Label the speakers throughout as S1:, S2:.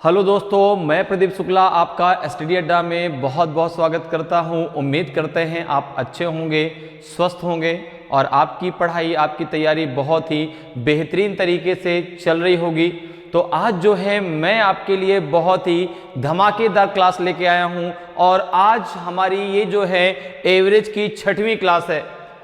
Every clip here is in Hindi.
S1: हेलो दोस्तों, मैं प्रदीप शुक्ला आपका स्टडी अड्डा में बहुत बहुत स्वागत करता हूं। उम्मीद करते हैं आप अच्छे होंगे, स्वस्थ होंगे और आपकी पढ़ाई, आपकी तैयारी बहुत ही बेहतरीन तरीके से चल रही होगी। तो आज जो है मैं आपके लिए बहुत ही धमाकेदार क्लास लेके आया हूं और आज हमारी ये जो है एवरेज की 6वीं क्लास है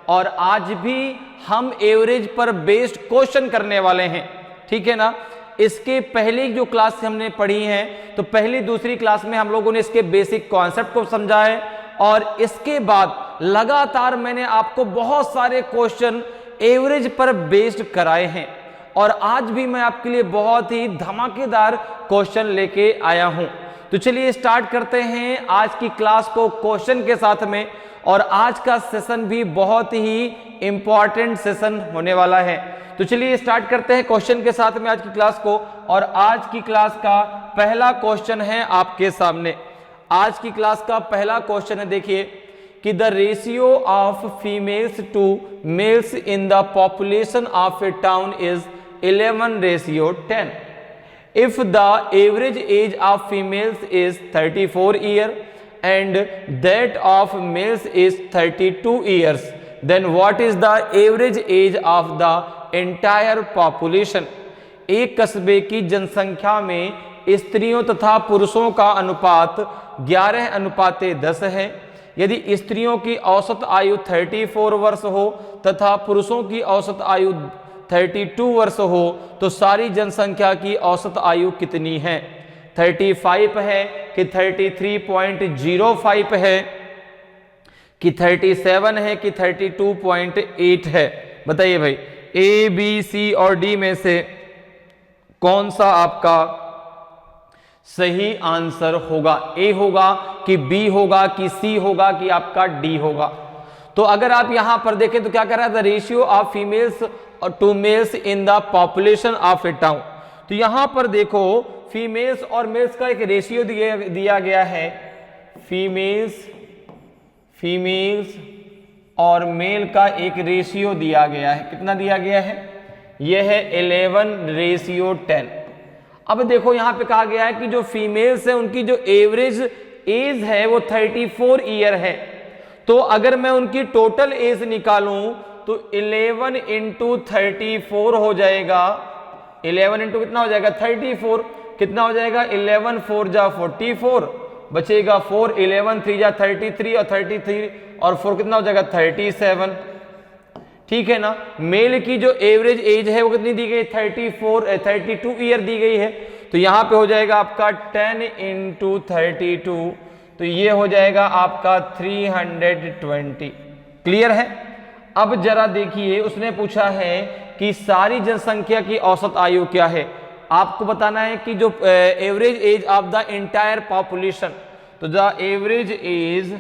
S1: और आज भी हम एवरेज पर बेस्ड क्वेश्चन करने वाले हैं, ठीक है ना। इसके पहले जो क्लास हमने पढ़ी है तो पहली दूसरी क्लास में हम लोगों ने इसके बेसिक कॉन्सेप्ट को समझा है और इसके बाद लगातार मैंने आपको बहुत सारे क्वेश्चन एवरेज पर बेस्ड कराए हैं और आज भी मैं आपके लिए बहुत ही धमाकेदार क्वेश्चन लेके आया हूं। तो चलिए स्टार्ट करते हैं आज की क्लास को क्वेश्चन के साथ में। और आज का सेशन भी बहुत ही इंपॉर्टेंट सेशन होने वाला है। तो चलिए स्टार्ट करते हैं क्वेश्चन के साथ में आज की क्लास को। और आज की क्लास का पहला क्वेश्चन है आपके सामने। आज की क्लास का पहला क्वेश्चन है, देखिए कि the ratio of females to males in the population of a town is 11:10. If the average age of females is 34 years and that of males is 32 years, then what is the average age of the entire population? एक कस्बे की जनसंख्या में स्त्रियों तथा पुरुषों का अनुपात 11:10 है। यदि स्त्रियों की औसत आयु 34 वर्ष हो तथा पुरुषों की औसत आयु 32 वर्ष हो तो सारी जनसंख्या की औसत आयु कितनी है? 35 है कि 33.05 है कि 37 है कि 32.8 है? बताइए भाई, ए बी सी और डी में से कौन सा आपका सही आंसर होगा? ए होगा कि बी होगा कि सी होगा कि आपका डी होगा? तो अगर आप यहां पर देखें तो क्या कर रहा है, the ratio of females to males in the population of a town. तो यहां पर देखो फीमेल्स और मेल्स का एक रेशियो दिया गया है। फीमेल्स और मेल का एक रेशियो दिया गया है। कितना दिया गया है? यह है 11:10। अब देखो यहां पे कहा गया है कि जो फीमेल्स है उनकी जो एवरेज एज है वो 34 ईयर है। तो अगर मैं उनकी टोटल एज निकालूं तो 11 इंटू 34 हो जाएगा। 11 इंटू कितना हो जाएगा? 34। कितना हो जाएगा? 11 4 जा 44, बचेगा 4, 11 3 जा 33 और 33 और 4 कितना हो जाएगा? 37। ठीक है ना। मेल की जो एवरेज एज है वो कितनी दी गई? 32 ईयर दी गई है। तो यहां पे हो जाएगा आपका 10 इंटू 32, तो ये हो जाएगा आपका 320। क्लियर है? अब जरा देखिए, उसने पूछा है कि सारी जनसंख्या की औसत आयु क्या है। आपको बताना है कि जो average age of the entire population, तो the average age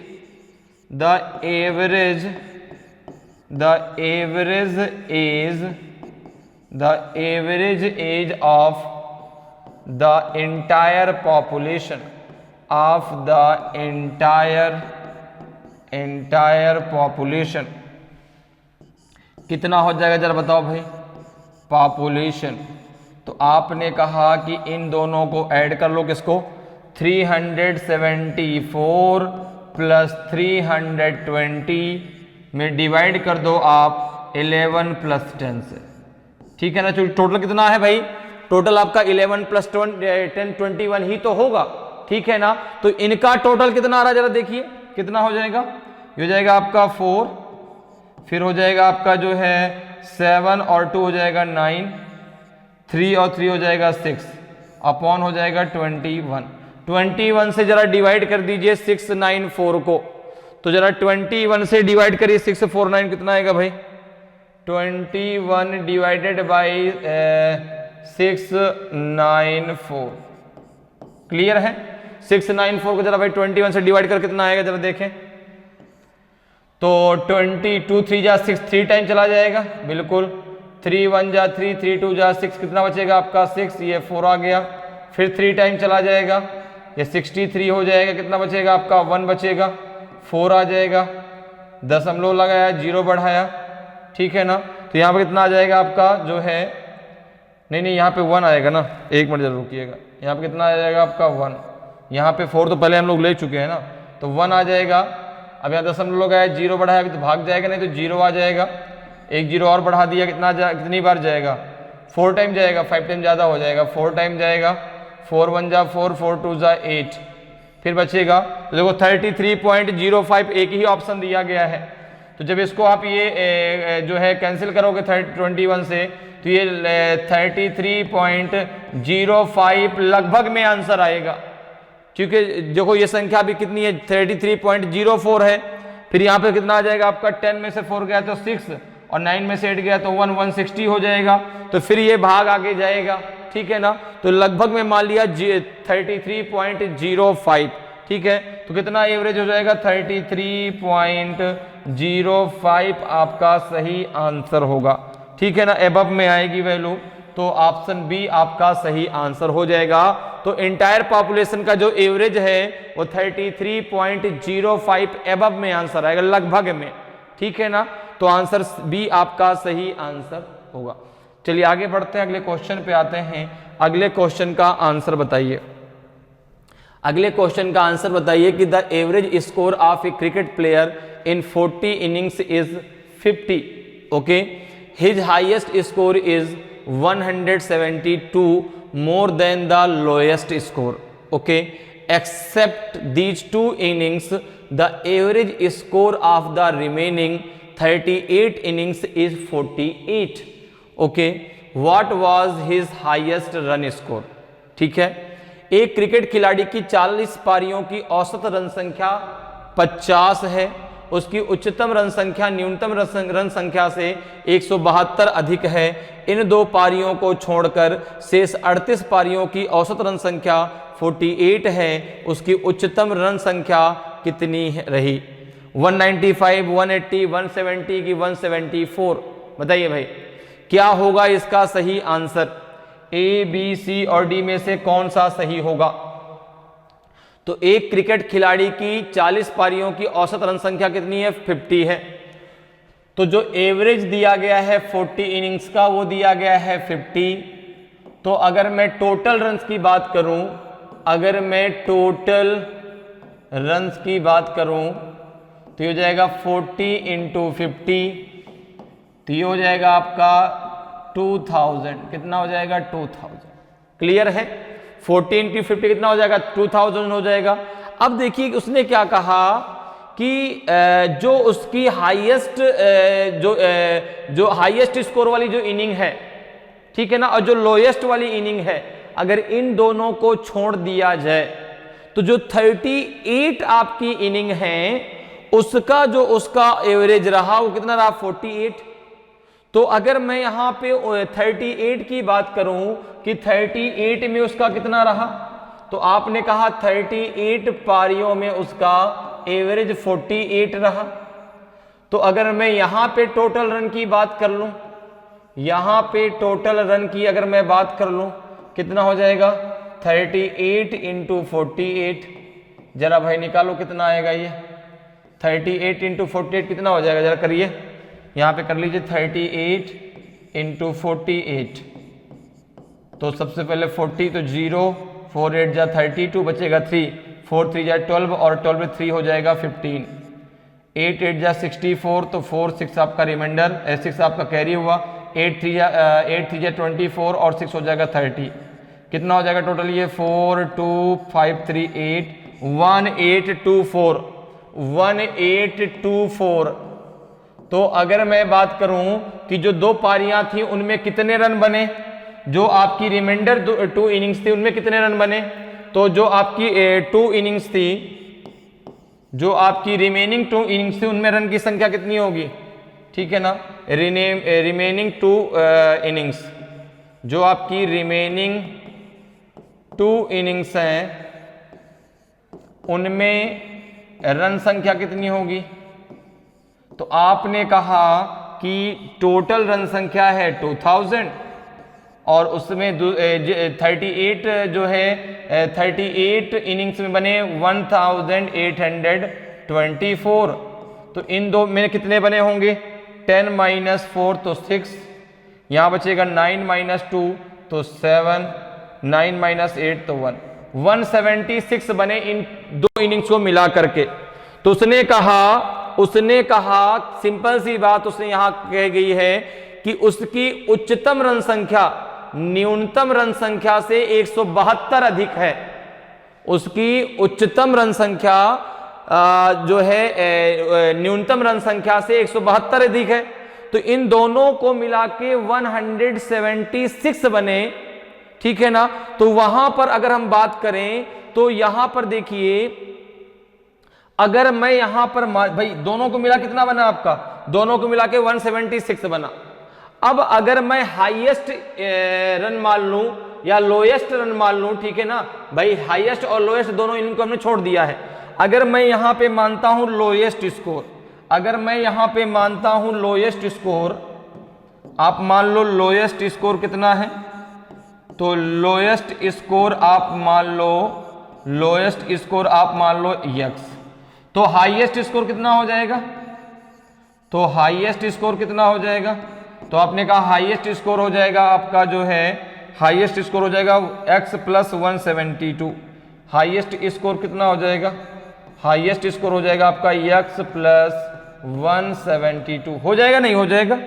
S1: of the entire population of the entire population कितना हो जाएगा? जरा बताओ भाई। पॉपुलेशन, तो आपने कहा कि इन दोनों को ऐड कर लो। किसको? 374 प्लस 320 में डिवाइड कर दो आप 11 प्लस 10 से। ठीक है ना। टोटल कितना है भाई? टोटल आपका 11 प्लस 10 21 ही तो होगा। ठीक है ना। तो इनका टोटल कितना आ रहा है? जरा देखिए कितना हो जाएगा। ये हो जाएगा आपका 4, फिर हो जाएगा आपका जो है 7 और 2 हो जाएगा 9, 3 और 3 हो जाएगा 6, अपॉन हो जाएगा 21 से जरा डिवाइड कर दीजिए 694 को। तो जरा 21 से डिवाइड करिए 649, कितना आएगा भाई? 21 डिवाइडेड बाई 694। क्लियर है? 694 को जरा भाई 21 से डिवाइड कर कितना आएगा? जरा देखें तो 22 3 जा 6, 3 टाइम चला जाएगा। बिल्कुल। 3 1 जा 3, 3 2 जा 6, कितना बचेगा आपका? 6, ये 4 आ गया। फिर 3 टाइम चला जाएगा, ये 63 हो जाएगा। कितना बचेगा आपका? 1 बचेगा। 4 आ जाएगा, दशमलव लगाया, 0 बढ़ाया। ठीक है ना। तो यहाँ पर कितना आ जाएगा आपका जो है
S2: नहीं नहीं, यहाँ पे 1 आएगा ना, एक मिनट जरूर रुकिएगा। यहाँ पे कितना आ जाएगा आपका 1, यहाँ पे 4 तो पहले हम लोग ले चुके हैं ना, तो 1 आ जाएगा। अब यहाँ दशमलव लगाया, 0 बढ़ाया अभी तो भाग जाएगा, नहीं तो 0 आ जाएगा। एक 0 और बढ़ा दिया, कितनी बार जाएगा, 4 टाइम जाएगा, 5 टाइम ज़्यादा हो जाएगा, 4 टाइम जाएगा। 4 1 जा 4, 4 2 जा 8, फिर बचेगा। तो देखो 33.05 एक ही ऑप्शन दिया गया है। तो जब इसको आप ये जो है कैंसिल करोगे 21 से, तो ये 33.05 लगभग में आंसर आएगा, क्योंकि देखो ये संख्या अभी कितनी है, 33.04 है। फिर यहाँ पे कितना आ जाएगा आपका, 10 में से 4 गया तो 6 और 9 में से 8 गया तो 160 हो जाएगा। तो फिर ये भाग आगे जाएगा, ठीक है ना। तो लगभग में मान लिया 33.05, ठीक है। तो कितना एवरेज हो जाएगा, 33.05 आपका सही आंसर होगा, ठीक है ना। एबव में आएगी वैल्यू, तो ऑप्शन बी आपका सही आंसर हो जाएगा। तो इंटायर पॉपुलेशन का जो एवरेज है वो 33.05 एबव में आंसर आएगा, लगभग में, ठीक है ना। तो आंसर बी आपका सही आंसर होगा। चलिए आगे बढ़ते हैं, अगले क्वेश्चन पे आते हैं। अगले क्वेश्चन का आंसर बताइए। अगले क्वेश्चन का आंसर बताइए कि the average score of A cricket player in 40 innings is 50, okay. His highest score is 172, more than the lowest score, okay. Except these 2 innings, the average score of the remaining 38 innings is 48, okay. What was his highest run score? ठीक है, एक क्रिकेट खिलाड़ी की 40 पारियों की औसत रन संख्या 50 है, उसकी उच्चतम रन संख्या न्यूनतम रन संख्या से 172 अधिक है। इन 2 पारियों को छोड़कर शेष 38 पारियों की औसत रन संख्या 48 है। उसकी उच्चतम रन संख्या कितनी रही, 195, 180, 170 की 174? बताइए भाई क्या होगा इसका सही आंसर, ए बी सी और डी में से कौन सा सही होगा। तो एक क्रिकेट खिलाड़ी की 40 पारियों की औसत रन संख्या कितनी है, 50 है। तो जो एवरेज दिया गया है 40 इनिंग्स का वो दिया गया है 50। तो अगर मैं टोटल रन्स की बात करूं, अगर मैं टोटल रन्स की बात करूं तो ये हो जाएगा 40 इंटू 50, तो ये हो जाएगा आपका 2000। कितना हो जाएगा, 2000। क्लियर है, 40 इंटू 50 कितना हो जाएगा, 2000 हो जाएगा। अब देखिए उसने क्या कहा कि जो उसकी हाईएस्ट जो हाईएस्ट स्कोर वाली जो इनिंग है, ठीक है ना, और जो लोएस्ट वाली इनिंग है, अगर इन दोनों को छोड़ दिया जाए तो जो 38 आपकी इनिंग है उसका जो उसका एवरेज रहा वो कितना रहा, 48। तो अगर मैं यहां पे 38 की बात करूं कि 38 में उसका कितना रहा, तो आपने कहा 38 पारियों में उसका एवरेज 48 रहा। तो अगर मैं यहां पे टोटल रन की बात कर लूं, यहां पे टोटल रन की अगर मैं बात कर लूं, कितना हो जाएगा, 38 इंटू 48। जरा भाई निकालो कितना आएगा ये, 38 इंटू 48 कितना हो जाएगा, जरा करिए, यहां पे कर लीजिए 38 इंटू 48। तो सबसे पहले 40 तो 0, 4 8 जा 32, बचेगा 3, 4 3 जा 12 और 12 3 हो जाएगा 15, 8 8 जा 64, तो 4 6 आपका रिमाइंडर, 6 आपका कैरी हुआ, 8 3 जा 24 और 6 हो जाएगा 30। कितना हो जाएगा टोटल ये, 4 2 5 3 8 1824, 1824। तो अगर मैं बात करूं कि जो 2 पारियां थी उनमें कितने रन बने, जो आपकी रिमाइंडर 2 इनिंग्स थी उनमें कितने रन बने, तो जो आपकी 2 इनिंग्स थी, जो आपकी रिमेनिंग 2 इनिंग्स थी उनमें रन की संख्या कितनी होगी, ठीक है ना। रिमेनिंग 2 इनिंग्स, जो आपकी रिमेनिंग 2 इनिंग्स हैं उनमें रन संख्या कितनी होगी। तो आपने कहा कि टोटल रन संख्या है 2000 और उसमें 38 जो है 38 इनिंग्स में बने 1824। तो इन दो में कितने बने होंगे, 10 - 4 तो 6, यहाँ बचेगा 9 - 2 तो 7, 9 माइनस 8 तो 1, 176 बने इन दो इनिंग्स को मिला करके। तो उसने कहा सिंपल सी बात उसने यहां कह गई है कि उसकी उच्चतम रन संख्या न्यूनतम रन संख्या से 172 अधिक है। उसकी उच्चतम रन संख्या जो है न्यूनतम रन संख्या से 172 अधिक है। तो इन दोनों को मिला के 176 बने, ठीक है ना। तो वहां पर अगर हम बात करें तो यहां पर देखिए, अगर मैं यहां पर भाई दोनों को मिला कितना बना आपका, दोनों को मिला के 176 बना। अब अगर मैं हाईएस्ट रन मान लूं या लोएस्ट रन मान लूं, ठीक है ना भाई, हाईएस्ट और लोएस्ट दोनों इनको हमने छोड़ दिया है। अगर मैं यहां पे मानता हूं लोएस्ट स्कोर, अगर मैं यहां पे मानता हूं लोएस्ट स्कोर, आप मान लो लोएस्ट स्कोर कितना है, तो लोएस्ट स्कोर आप मान लो, लोएस्ट स्कोर आप मान लो x, तो हाईएस्ट स्कोर कितना हो जाएगा, तो हाईएस्ट स्कोर कितना हो जाएगा, तो आपने कहा हाईएस्ट स्कोर हो जाएगा आपका जो है, हाईएस्ट स्कोर हो जाएगा x प्लस 172। हाईएस्ट स्कोर कितना हो जाएगा, हाईएस्ट स्कोर हो जाएगा आपका x प्लस 172 हो जाएगा, नहीं हो जाएगा।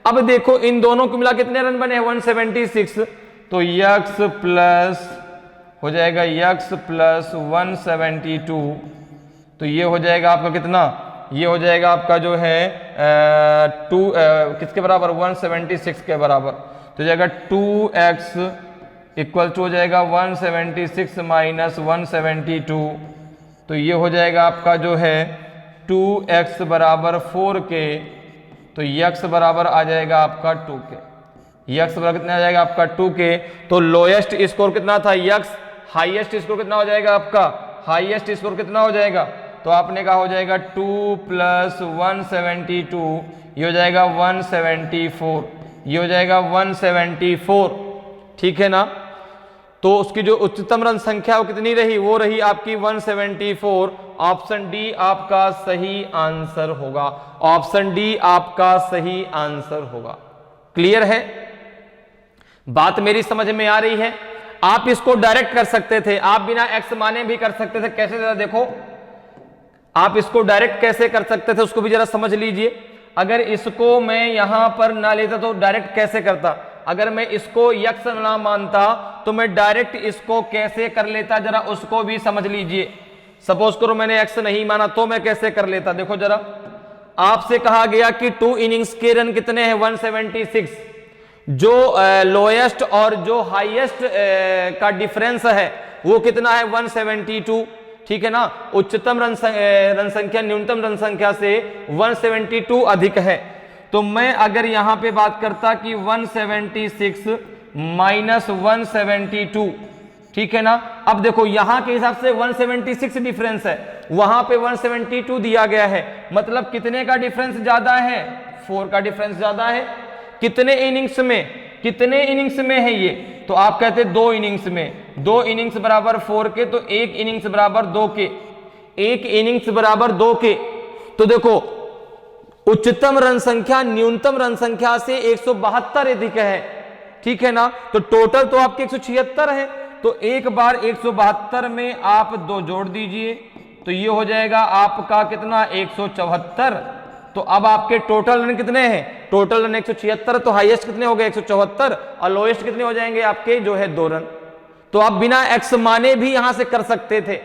S2: अब देखो इन दोनों को मिला कितने रन बने हैं, 176, तो x प्लस हो जाएगा x प्लस 172, तो ये हो जाएगा आपका कितना, ये हो जाएगा आपका जो है किसके बराबर, 176 के बराबर। तो जाएगा 2x इक्वल टू हो जाएगा 176 माइनस 172, तो ये हो जाएगा आपका जो है 2x बराबर 4k, तो x बराबर आ जाएगा आपका 2k, x बराबर कितना आ जाएगा आपका 2k। तो लोएस्ट स्कोर कितना था x, हाईएस्ट स्कोर कितना हो जाएगा आपका, हाईएस्ट स्कोर कितना हो जाएगा, तो आपने कहा हो जाएगा 2 प्लस 172, ये हो जाएगा 174, ये हो जाएगा 174, ठीक है ना। तो उसकी जो उच्चतम रन संख्या वो कितनी रही, वो रही आपकी 174। ऑप्शन डी आपका सही आंसर होगा, ऑप्शन डी आपका सही आंसर होगा। क्लियर है, बात मेरी समझ में आ रही है। आप इसको डायरेक्ट कर सकते थे, आप बिना एक्स माने भी कर सकते थे। कैसे, जरा देखो आप इसको डायरेक्ट कैसे कर सकते थे, उसको भी जरा समझ लीजिए। अगर इसको मैं यहां पर ना लेता तो डायरेक्ट कैसे करता, अगर मैं इसको यक्स ना मानता तो मैं डायरेक्ट इसको कैसे कर लेता, जरा उसको भी समझ लीजिए। सपोज करो मैंने एक्स नहीं माना तो मैं कैसे कर लेता, देखो जरा। आपसे कहा गया कि 2 इनिंग्स के रन कितने हैं, 176। जो लोएस्ट और जो हाईएस्ट का डिफरेंस है वो कितना है, 172, ठीक है ना। उच्चतम रन संख्या न्यूनतम रन संख्या से 172 अधिक है। तो मैं अगर यहां पे बात करता कि 176 माइनस 172, ठीक है ना। अब देखो यहां के हिसाब से 176 डिफरेंस है, वहां पे 172 दिया गया है, मतलब कितने का डिफरेंस ज्यादा है, 4 का डिफरेंस ज्यादा है। कितने इनिंग्स में, कितने इनिंग्स में है ये, तो आप कहते 2 इनिंग्स में, 2 इनिंग्स बराबर 4 के, तो 1 इनिंग्स बराबर 2 के, 1 इनिंग्स बराबर 2 के। तो देखो उच्चतम रन संख्या न्यूनतम रन संख्या से 172 अधिक है, ठीक है ना। तो टोटल तो आपके 176 है, तो एक बार 172 में आप 2 जोड़ दीजिए, तो ये हो जाएगा आपका कितना, 174। तो अब आपके टोटल रन कितने हैं, टोटल रन 176, तो हाईएस्ट कितने हो गए 174, और लोएस्ट कितने हो जाएंगे आपके जो है 2 रन। तो आप बिना एक्स माने भी यहां से कर सकते थे।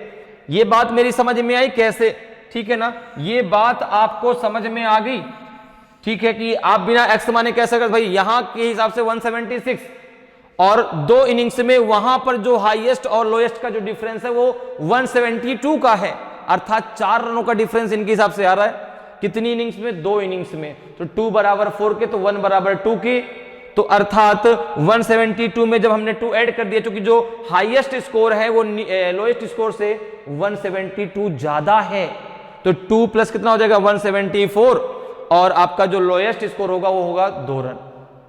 S2: ये बात मेरी समझ में आई कैसे, ठीक है ना। ये बात आपको समझ में आ गई, ठीक है, कि आप बिना एक्स माने कैसे कर, भाई यहां के हिसाब से 176 और 2 इनिंग्स में वहां पर जो हाईएस्ट और लोएस्ट का जो डिफरेंस है वो 172 का है, अर्थात 4 रनों का डिफरेंस इनके हिसाब से आ रहा है। कितनी इनिंग्स में, 2 इनिंग्स में। तो 2 बराबर 4 के, तो 1 बराबर 2 के, तो अर्थात 172 में जब हमने 2 ऐड कर दिया, क्योंकि जो हाईएस्ट स्कोर है वो लोएस्ट स्कोर से 172 ज्यादा है, तो 2 प्लस कितना हो जाएगा 174, और आपका जो लोएस्ट स्कोर होगा वो होगा 2 रन,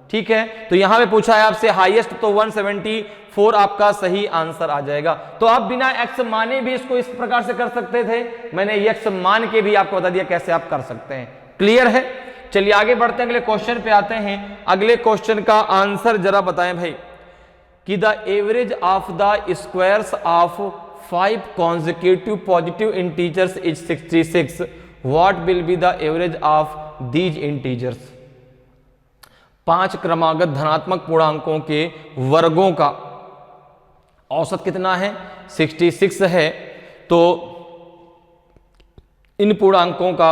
S2: ठीक है। तो यहां पे पूछा है आपसे हाईएस्ट, तो 174 आपका सही आंसर आ जाएगा। तो आप बिना एक्स माने भी इसको इस प्रकार से कर सकते थे, मैंने एक्स मान के भी आपको बता दिया कैसे आप कर सकते हैं। क्लियर है, चलिए आगे बढ़ते हैं, अगले क्वेश्चन पे आते हैं। अगले क्वेश्चन का आंसर जरा बताएं भाई। कि the average of the squares of 5 consecutive positive integers is 66. What will be the average of these integers? 5 क्रमागत धनात्मक पूर्णांकों के वर्गों का औसत कितना है? 66 है। तो इन पूर्णांकों का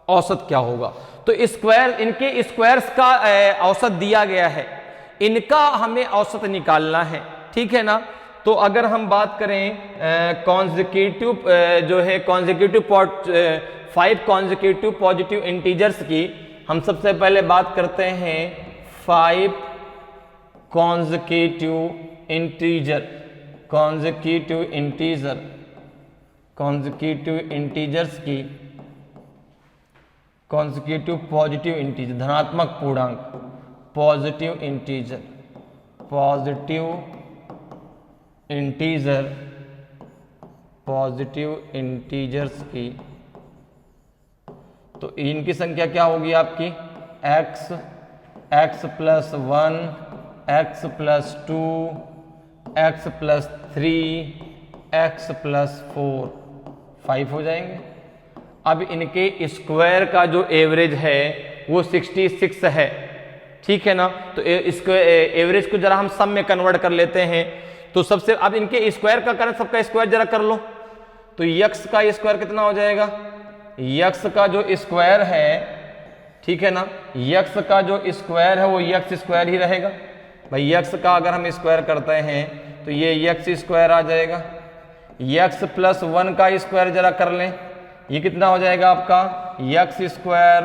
S2: औसत क्या होगा? तो स्क्वायर, इनके स्क्वायर्स का औसत दिया गया है, इनका हमें औसत निकालना है, ठीक है ना। तो अगर हम बात करें कॉन्जिक्यूटिव जो है कॉन्जिक्यूटिव 5 कॉन्जिक्यूटिव पॉजिटिव इंटीजर्स की, हम सबसे पहले बात करते हैं 5 कॉन्जिक्यूटिव इंटीजर, कॉन्जिक्यूटिव इंटीजर्स की, कॉन्जिक्यूटिव पॉजिटिव इंटीजर धनात्मक पूर्णांक, पॉजिटिव इंटीजर्स की। तो इनकी संख्या क्या होगी आपकी? x plus 1, x plus 2, x plus 3, x plus 4, 5 हो जाएंगे। अब इनके स्क्वायर का जो एवरेज है वो 66 है, ठीक है ना। तो इसको एवरेज को जरा हम सम में कन्वर्ट कर लेते हैं। तो सबसे अब इनके स्क्वायर का करें, सबका स्क्वायर जरा कर लो। तो यक्स का स्क्वायर कितना हो जाएगा? यक्स का जो स्क्वायर है, ठीक है ना, यक्स का जो स्क्वायर है वो यक्स स्क्वायर ही रहेगा भाई। यक्स का अगर हम स्क्वायर करते हैं तो ये यक्स स्क्वायर आ जाएगा। यक्स प्लस 1 का स्क्वायर जरा कर लें, ये कितना हो जाएगा आपका? X square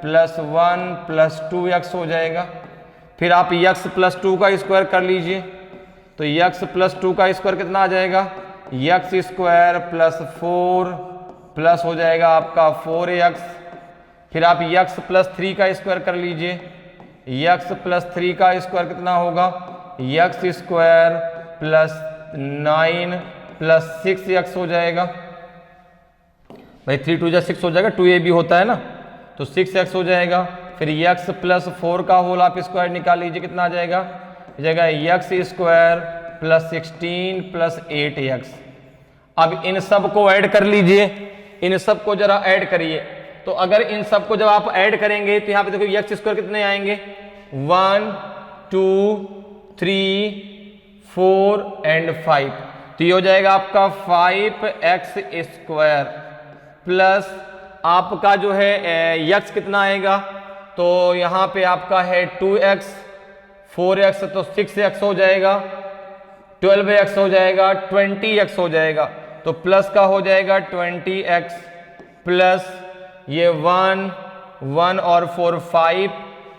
S2: plus 1 plus 2x हो जाएगा। फिर आप यक्स प्लस 2 का स्क्वायर कर लीजिए, तो यक्स प्लस 2 का स्क्वायर कितना आ जाएगा? यक्स स्क्वायर प्लस 4 प्लस हो जाएगा आपका 4x। फिर आप यक्स प्लस 3 का स्क्वायर कर लीजिए, यक्स प्लस 3 का स्क्वायर कितना होगा? X square plus 9 plus 6x हो जाएगा भाई। 3 2 6 हो जाएगा, 2a भी होता है ना, तो 6x हो जाएगा। फिर यक्स प्लस 4 का होल आप स्क्वायर निकाल लीजिए, कितना आ जाएगा? X square plus 16 plus 8x। अब इन सब को ऐड कर लीजिए, इन सब को जरा ऐड करिए। तो अगर इन सब को जब आप ऐड करेंगे तो यहाँ पे देखो यक्स स्क्वायर कितने आएंगे? 1 2 3 4 एंड 5। तो ये हो जाएगा आपका 5x स्क्वायर प्लस आपका जो है यक्स कितना आएगा? तो यहाँ पे आपका है 2x, 4x तो 6x हो जाएगा, 12x हो जाएगा, 20x हो जाएगा। तो प्लस का हो जाएगा 20x प्लस ये 1 1 और 4 5,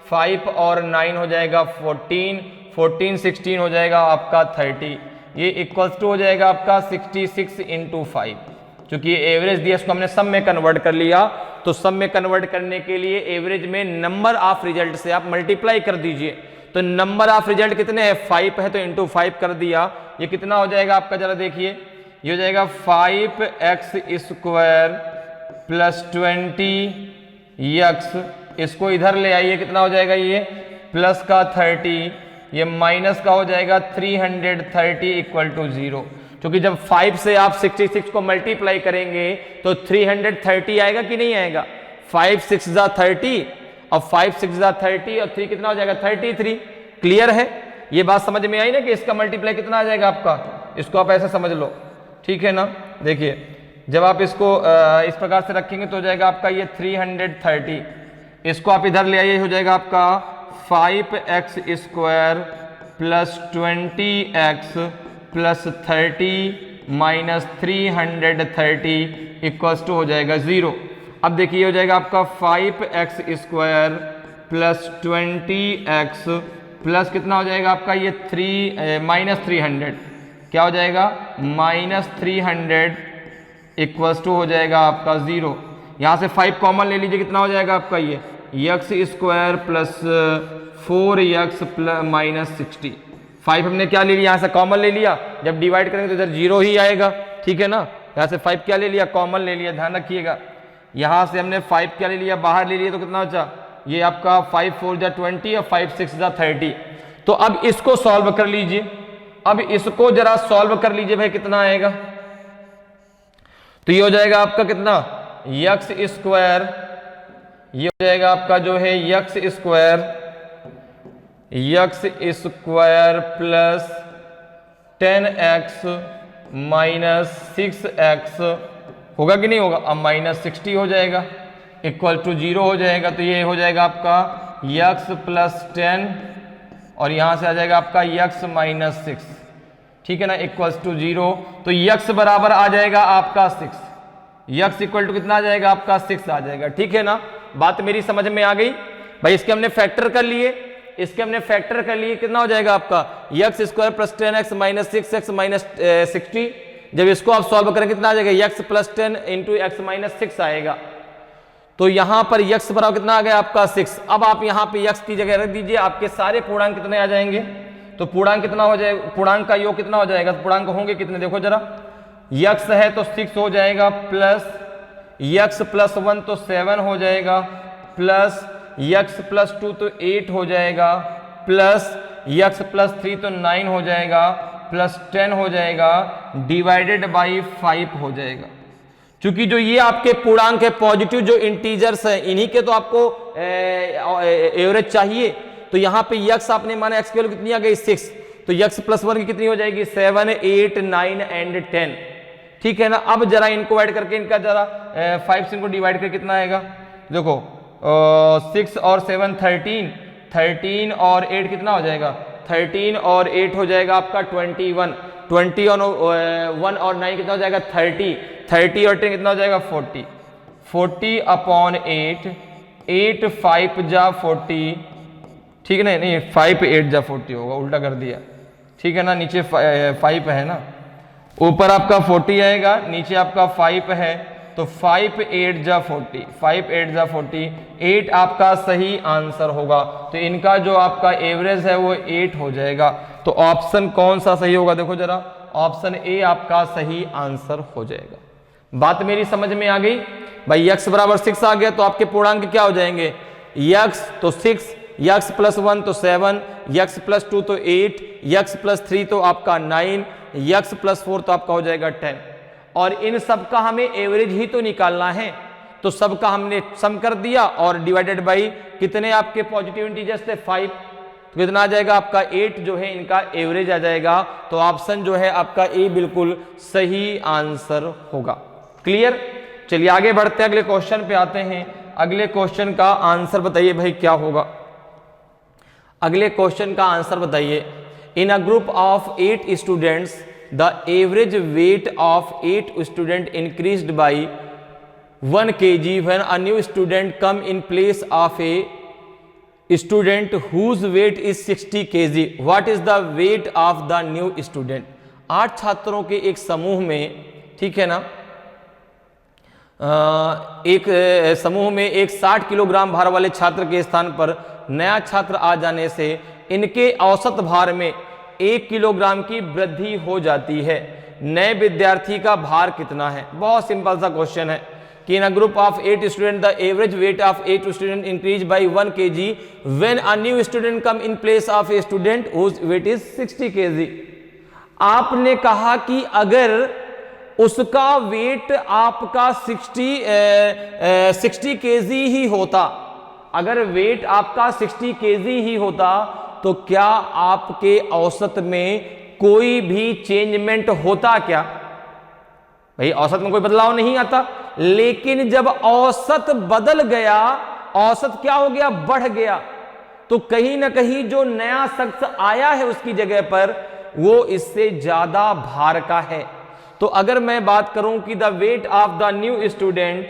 S2: 5 और 9 हो जाएगा 14, 14 16 हो जाएगा आपका 30। ये इक्वल्स टू हो जाएगा आपका 66 इंटू 5। क्योंकि एवरेज दिया, इसको हमने सम में कन्वर्ट कर लिया। तो सम में कन्वर्ट करने के लिए एवरेज में नंबर ऑफ रिजल्ट से आप मल्टीप्लाई कर दीजिए। तो नंबर ऑफ रिजल्ट कितने हैं? 5 है, तो इंटू 5 कर दिया। ये कितना हो जाएगा आपका? जरा देखिए, ये हो जाएगा 5x स्क्वायर प्लस 20x। इसको इधर ले आइए, कितना हो जाएगा? ये प्लस का 30, ये माइनस का हो जाएगा 330 इक्वल टू 0। क्योंकि जब 5 से आप 66 को मल्टीप्लाई करेंगे तो 330 आएगा कि नहीं आएगा? 5 6 जा 30 और 5 6 जा 30 और 3 कितना हो जाएगा? 33। क्लियर है? ये बात समझ में आई ना कि इसका मल्टीप्लाई कितना आ जाएगा आपका? इसको आप ऐसे समझ लो, ठीक है ना। देखिए, जब आप इसको इस प्रकार से रखेंगे तो हो जाएगा आपका ये 330। इसको आप इधर ले आइए, हो जाएगा आपका 5x square plus 20x plus 30 minus 330 equals to हो जाएगा 0। अब देखिए, हो जाएगा आपका 5x square plus 20x plus कितना हो जाएगा आपका? ये माइनस 300, क्या हो जाएगा? माइनस 300 इक्वल्स टू हो जाएगा आपका 0। यहाँ से 5 कॉमन ले लीजिए, कितना हो जाएगा आपका? ये x square plus 4x plus minus 60। 5 हमने क्या ले लिया? यहाँ से कॉमन ले लिया। जब डिवाइड करेंगे तो इधर 0 ही आएगा, ठीक है ना। यहाँ से 5 क्या ले लिया? कॉमन ले लिया, ध्यान रखिएगा। यहाँ से हमने 5 क्या ले लिया? बाहर ले लिया, तो कितना बचा? ये आपका 5 4 जा 20 और 5 6 जा 30।
S1: तो अब इसको सॉल्व कर लीजिए, अब इसको जरा सॉल्व कर लीजिए भाई, कितना आएगा? तो ये हो जाएगा आपका कितना, यक्स स्क्वायर, ये हो जाएगा आपका जो है x square plus 10x minus 6x होगा कि नहीं होगा? अब माइनस 60 हो जाएगा, इक्वल टू 0 हो जाएगा। तो ये हो जाएगा आपका यक्स प्लस 10 और यहां से आ जाएगा आपका यक्स माइनस 6, ठीक है ना, इक्वल्स टू 0। तो यक्स बराबर आ जाएगा आपका 6, यक्स इक्वल टू कितना आ जाएगा आपका 6 आ जाएगा, ठीक है ना। बात मेरी समझ में आ गई भाई? इसके हमने फैक्टर कर लिए, इसके हमने फैक्टर कर लिए, कितना हो जाएगा आपका x square plus 10x minus 6x minus 60। जब इसको आप सॉल्व करेंगे कितना आ जाएगा, x plus 10 into x minus 6 आएगा। तो यहां पर यक्स बराबर कितना आ गया आपका 6। अब आप यहां पे यक्स की जगह रख दीजिए, आपके सारे पूर्णांक कितने आ जाएंगे? तो पूर्णांक कितना हो जाएगा, पूर्णांक का योग कितना हो जाएगा? पूर्णांक होंगे कितने देखो जरा, यक्स है तो 6 हो जाएगा, प्लस यक्स प्लस 1 तो 7 हो जाएगा, प्लस यक्स प्लस 2 तो 8 हो जाएगा, प्लस यक्स प्लस 3 तो 9 हो जाएगा, प्लस 10 हो जाएगा, डिवाइडेड बाई 5 हो जाएगा। क्योंकि जो ये आपके पूर्णांक है पॉजिटिव जो इंटीजर्स हैं, इन्हीं के तो आपको एवरेज चाहिए। तो यहां पे यक्स आपने माना एक्स की वैल्यू कितनी आ गई 6, तो यक्स प्लस 1 की कितनी हो जाएगी 7, 8, 9 एंड 10, ठीक है ना। अब जरा इनको ऐड करके इनका जरा 5 से इनको डिवाइड करके कितना आएगा, देखो 6 और 7 13, 13 और 8 कितना हो जाएगा, 13 और 8 हो जाएगा आपका 21, 20 और 1 और 9 कितना हो जाएगा 30, 30 और 10 कितना हो जाएगा 40, 40 अपॉन 8, 8 5 जा 40, ठीक है ना, नहीं 5 8 जा 40 होगा, उल्टा कर दिया, ठीक है ना। नीचे 5 है ना, ऊपर आपका 40 आएगा, नीचे आपका 5 है, तो 5 8 जा 40, 5 8 जा 40, 8 आपका सही आंसर होगा। तो इनका जो आपका एवरेज है वो 8 हो जाएगा। तो ऑप्शन कौन सा सही होगा, देखो जरा, ऑप्शन ए आपका सही आंसर हो जाएगा। बात मेरी समझ में आ गई भाई? यक्स बराबर 6 आ गया, तो आपके पूर्णांक क्या हो जाएंगे, यक्स तो 6, यक्स प्लस 1 तो 7, यक्स प्लस 2 तो 8, यक्स प्लस 3 तो आपका 9, यक्स प्लस 4 तो आपका हो जाएगा 10। और इन सब का हमें एवरेज ही तो निकालना है, तो सबका हमने सम कर दिया और डिवाइडेड बाई कितने आपके पॉजिटिव इंटीजर्स थे 5, तो कितना आ जाएगा आपका 8 जो है इनका एवरेज आ जाएगा। तो ऑप्शन जो है आपका ए बिल्कुल सही आंसर होगा। क्लियर? चलिए आगे बढ़ते हैं, अगले क्वेश्चन पे आते हैं। अगले क्वेश्चन का आंसर बताइए भाई क्या होगा, अगले क्वेश्चन का आंसर बताइए। In a group of 8 students the average weight of 8 student increased by 1 kg when a new student come in place of a student whose weight is 60 kg. What is the weight of the new student? 8 छात्रों के एक समूह में, ठीक है ना, एक समूह में एक 60 किलोग्राम भार वाले छात्र के स्थान पर नया छात्र आ जाने से इनके औसत भार में 1 किलोग्राम की वृद्धि हो जाती है। नए विद्यार्थी का भार कितना है? बहुत सिंपल सा क्वेश्चन है कि in a group of 8 student the average weight of 8 student increase by 1 kg when a new student come in place of a student whose weight is 60 kg। आपने कहा कि अगर उसका वेट आपका 60 kg ही होता, अगर वेट आपका 60 kg ही होता तो क्या आपके औसत में कोई भी चेंजमेंट होता क्या? भाई औसत में कोई बदलाव नहीं आता, लेकिन जब औसत बदल गया, औसत क्या हो गया, बढ़ गया, तो कहीं ना कहीं जो नया शख्स आया है उसकी जगह पर वो इससे ज्यादा भार का है। तो अगर मैं बात करूं कि the weight of the new student,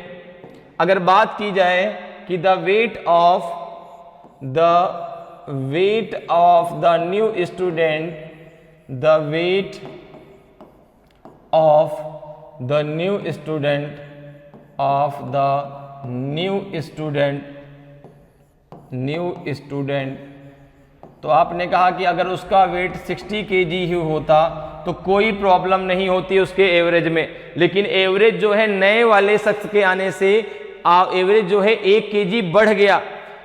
S1: अगर बात की जाए कि the weight of the new student, the weight of the new student of the new student, तो आपने कहा कि अगर उसका वेट 60 kg ही होता तो कोई प्रॉब्लम नहीं होती उसके एवरेज में, लेकिन एवरेज जो है नए वाले शख्स के आने से एवरेज जो है 1 kg बढ़ गया।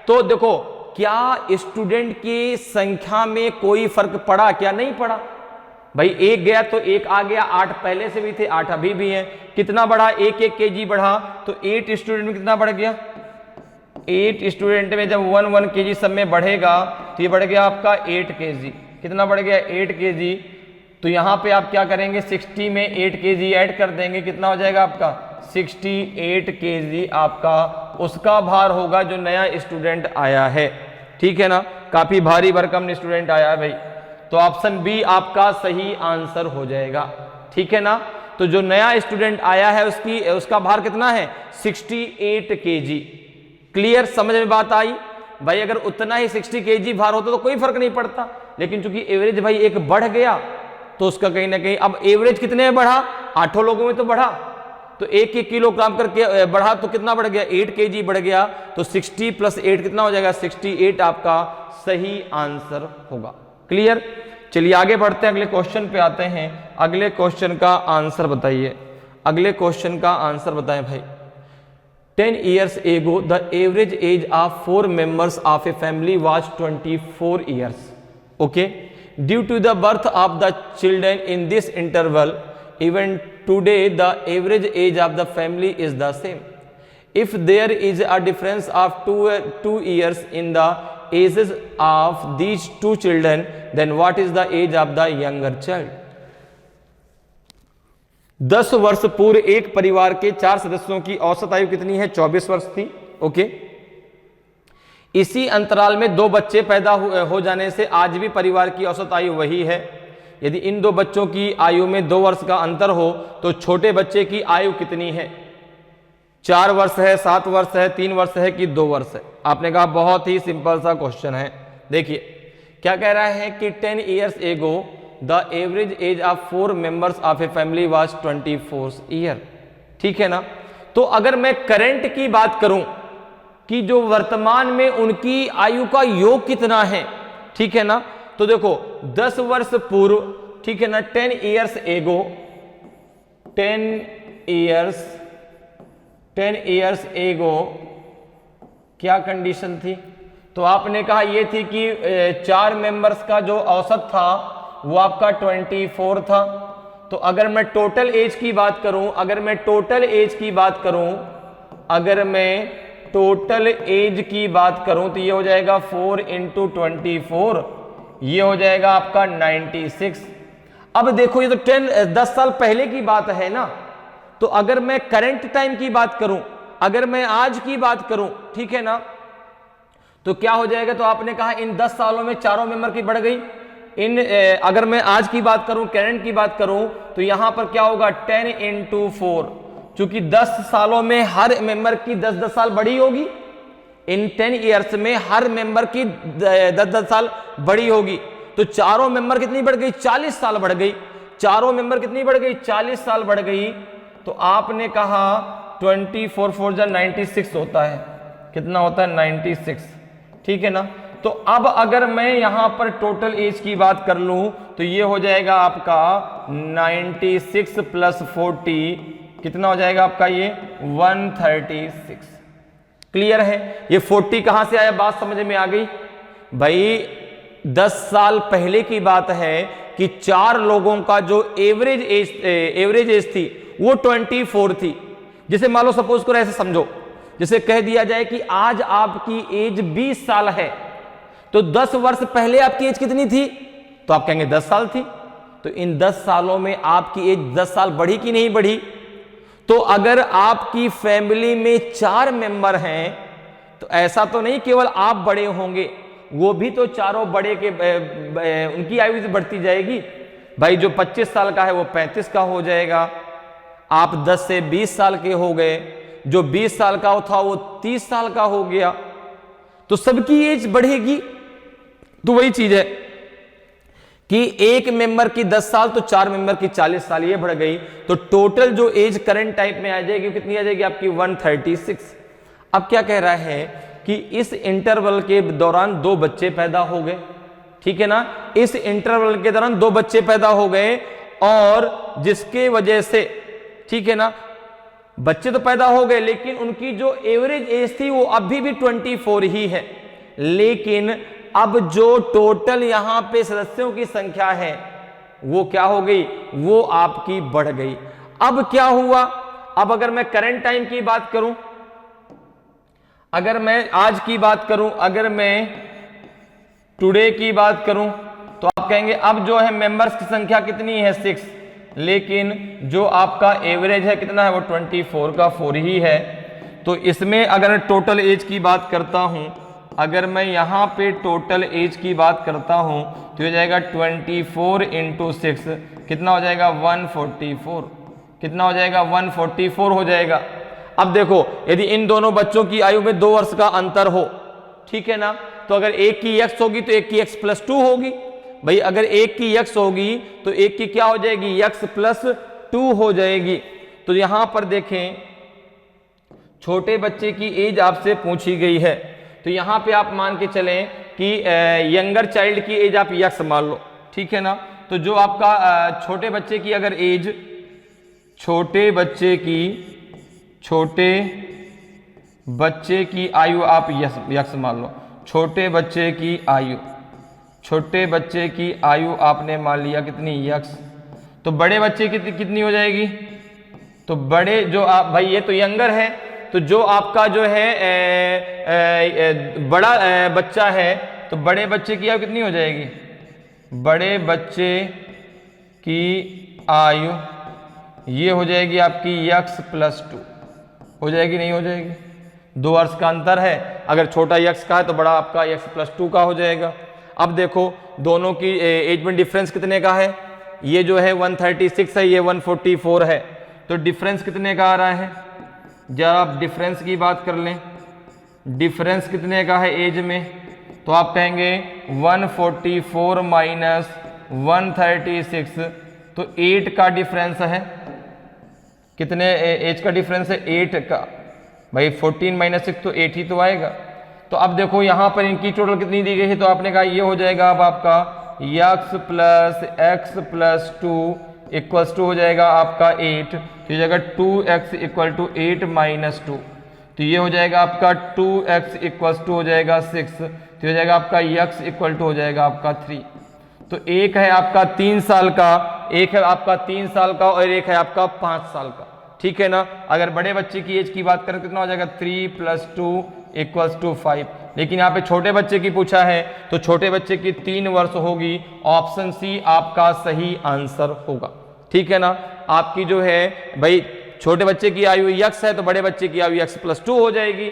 S1: तो देखो
S2: क्या स्टूडेंट की संख्या में कोई फर्क पड़ा? क्या नहीं पड़ा भाई, एक गया तो एक आ गया, 8 पहले से भी थे, 8 अभी भी हैं। कितना बढ़ा? 1 kg बढ़ा, तो 8 स्टूडेंट में कितना बढ़ गया? 8 स्टूडेंट में जब 1 kg सब में बढ़ेगा तो ये बढ़ गया आपका 8 kg। कितना बढ़ गया? 8 kg। तो यहां पे आप क्या करेंगे? 60 में 8 kg ऐड कर देंगे, कितना हो जाएगा आपका? 68 kg आपका उसका भार होगा जो नया स्टूडेंट आया है। ठीक है ना, काफी भारी भरकम स्टूडेंट आया है भाई, तो ऑप्शन बी आपका सही आंसर हो जाएगा। ठीक है ना, तो जो नया स्टूडेंट आया है उसका भार कितना है? 68 kg। क्लियर, समझ में बात आई भाई? अगर उतना ही 60 kg भार होता तो कोई फर्क नहीं पड़ता, लेकिन चूंकि एवरेज भाई एक बढ़ गया तो उसका कहीं ना कहीं, अब एवरेज कितने में बढ़ा? 8 लोगों में तो बढ़ा, तो 1 किलोग्राम करके बढ़ा, तो कितना बढ़ गया? 8 kg बढ़ गया, तो 60 + 8 कितना हो जाएगा? 68 आपका सही आंसर होगा। क्लियर, चलिए आगे बढ़ते हैं, अगले क्वेश्चन पे आते हैं। अगले क्वेश्चन का आंसर बताइए, अगले क्वेश्चन का आंसर बताएं भाई। 10 years ago the average age of 4 members of a family was 24 years. Okay, due to the birth of the children in this interval, even today the average age of the family is the same. If there is a difference of 2 years in the ages of these 2 children, then what is the age of the younger child? 10 वर्ष पूर्व एक परिवार के 4 सदस्यों की औसत आयु कितनी है? 24 वर्ष थी। ओके, इसी अंतराल में 2 बच्चे पैदा हो जाने से आज भी परिवार की औसत आयु वही है। यदि इन 2 बच्चों की आयु में 2 वर्ष का अंतर हो तो छोटे बच्चे की आयु कितनी है? 4 वर्ष है, 7 वर्ष है, 3 वर्ष है कि 2 वर्ष है? आपने कहा बहुत ही सिंपल सा क्वेश्चन है। देखिए क्या कह रहा है कि 10 years ago the average age of 4 members of a family was 24 year. ठीक है ना, तो अगर मैं करंट की बात करूं कि जो वर्तमान में उनकी आयु का योग कितना है, ठीक है ना, तो देखो 10 वर्ष पूर्व, ठीक है ना, 10 years ago, 10 years ago क्या कंडीशन थी? तो आपने कहा ये थी कि 4 मेंबर्स का जो औसत था वो आपका 24 था। तो अगर मैं टोटल एज की बात करूं, अगर मैं टोटल एज की बात करूं तो ये हो जाएगा 4 × 24, ये हो जाएगा आपका 96। अब देखो ये तो 10 साल पहले की बात है ना, तो अगर मैं करंट टाइम की बात करूं, अगर मैं आज की बात करूं, ठीक है ना, तो क्या हो जाएगा? तो आपने कहा इन 10 सालों में 4 मेंबर की बढ़ गई। अगर मैं आज की बात करूं, करंट की बात करूं, तो यहां पर क्या होगा? 10 × 4, चूंकि 10 सालों में हर मेंबर की 10-10 साल बड़ी होगी। इन 10 ईयर्स में हर मेंबर की 10-10 साल बड़ी होगी, तो चारों मेंबर कितनी बढ़ गई? 40 साल बढ़ गई। चारों मेंबर कितनी बढ़ गई? 40 साल बढ़ गई। तो आपने कहा 24 4 जा 96 होता है। कितना होता है? 96। ठीक है ना, तो अब अगर मैं यहां पर टोटल एज की बात कर लूं तो ये हो जाएगा आपका 96 + 40, कितना हो जाएगा आपका? ये 136। क्लियर है? ये 40 कहां से आया? बात समझ में आ गई भाई? 10 साल पहले की बात है कि 4 लोगों का जो एवरेज एज थी वो 24 थी। जिसे मान लो सपोज करो, ऐसे समझो, जिसे कह दिया जाए कि आज आपकी एज 20 साल है, तो 10 वर्ष पहले आपकी एज कितनी थी? तो आप कहेंगे 10 साल थी। तो इन 10 सालों में आपकी एज 10 साल बढ़ी कि नहीं बढ़ी? तो अगर आपकी फैमिली में 4 मेंबर हैं तो ऐसा तो नहीं केवल आप बड़े होंगे, वो भी तो चारों बड़े के उनकी आयु बढ़ती जाएगी भाई। जो 25 साल का है वो 35 का हो जाएगा, आप 10 से 20 साल के हो गए, जो 20 साल का था वो 30 साल का हो गया, तो सबकी एज बढ़ेगी। तो वही चीज है कि एक मेंबर की 10 साल तो 4 मेंबर की 40 साल, ये बढ़ गई। तो टोटल जो एज करंट टाइप में आ जाएगी कितनी आ जाएगी आपकी? 136। अब क्या कह रहा है कि इस इंटरवल के दौरान 2 बच्चे पैदा हो गए। ठीक है ना, इस इंटरवल के दौरान 2 बच्चे पैदा हो गए, और जिसके वजह से, ठीक है ना, बच्चे तो पैदा हो गए लेकिन उनकी जो एवरेज एज थी वो अभी भी 24 ही है। लेकिन अब जो टोटल यहां पे सदस्यों की संख्या है वो क्या हो गई, वो आपकी बढ़ गई। अब क्या हुआ, अब अगर मैं करंट टाइम की बात करूं, अगर मैं आज की बात करूं, अगर मैं टुडे की बात करूं, तो आप कहेंगे अब जो है मेंबर्स की संख्या कितनी है 6, लेकिन जो आपका एवरेज है कितना है, वो 24 का 4 ही है। तो इसमें अगर टोटल एज की बात करता हूं, अगर मैं यहां पे टोटल एज की बात करता हूं तो ये जाएगा 24 इंटू 6, कितना हो जाएगा 144, कितना हो जाएगा 144 हो जाएगा। अब देखो यदि इन दोनों बच्चों की आयु में 2 वर्ष का अंतर हो, ठीक है ना, तो अगर एक की x होगी तो एक की x प्लस 2 होगी। भाई अगर एक की x होगी तो एक की क्या हो जाएगी, x प्लस 2 हो जाएगी। तो यहां पर देखें छोटे बच्चे की एज आपसे पूछी गई है, तो यहां पे आप मान के चलें कि यंगर चाइल्ड की एज आप x मान लो, ठीक है ना। तो जो आपका छोटे बच्चे की अगर एज, छोटे बच्चे की आयु आप यक्स मान लो, छोटे बच्चे की आयु आपने मान लिया कितनी, यक्स। तो बड़े बच्चे की कितनी हो जाएगी, तो बड़े जो आप, भाई ये तो यंगर है, तो जो आपका जो है बड़ा बच्चा है, तो बड़े बच्चे की आयु कितनी हो जाएगी, बड़े बच्चे की आयु ये हो जाएगी आपकी यक्स प्लस 2 हो जाएगी, नहीं हो जाएगी, 2 वर्ष का अंतर है, अगर छोटा यक्स का है तो बड़ा आपका यक्स प्लस 2 का हो जाएगा। अब देखो दोनों की एज में डिफरेंस कितने का है, ये जो है 136 है, ये 144 है, तो डिफरेंस कितने का आ रहा है, जब आप डिफरेंस की बात कर लें, डिफरेंस कितने का है एज में, तो आप कहेंगे 144 माइनस 136, तो 8 का डिफरेंस है, कितने एज का डिफरेंस है, 8 का। भाई 14 माइनस 6 तो 8 ही तो आएगा। तो अब देखो यहां पर इनकी टोटल कितनी दी गई है, तो आपने कहा ये हो जाएगा अब आपका x plus x plus 2 equals to हो जाएगा आपका 8, तो ये जाएगा 2x इक्वल टू 8 माइनस 2, तो ये हो जाएगा आपका 2x इक्वल्स टू हो जाएगा 6, तो हो जाएगा आपका x इक्वल टू हो जाएगा आपका 3। तो एक है आपका 3 साल का, एक है आपका 3 साल का और एक है आपका 5 साल का, ठीक है ना। अगर बड़े बच्चे की एज की बात करें कितना हो जाएगा 3 + 2 = 5, लेकिन यहाँ पे छोटे बच्चे की पूछा है तो छोटे बच्चे की 3 वर्ष होगी, ऑप्शन सी आपका सही आंसर होगा, ठीक है ना। आपकी जो है भाई छोटे बच्चे की आयु x है तो बड़े बच्चे की आयु x + 2 हो जाएगी,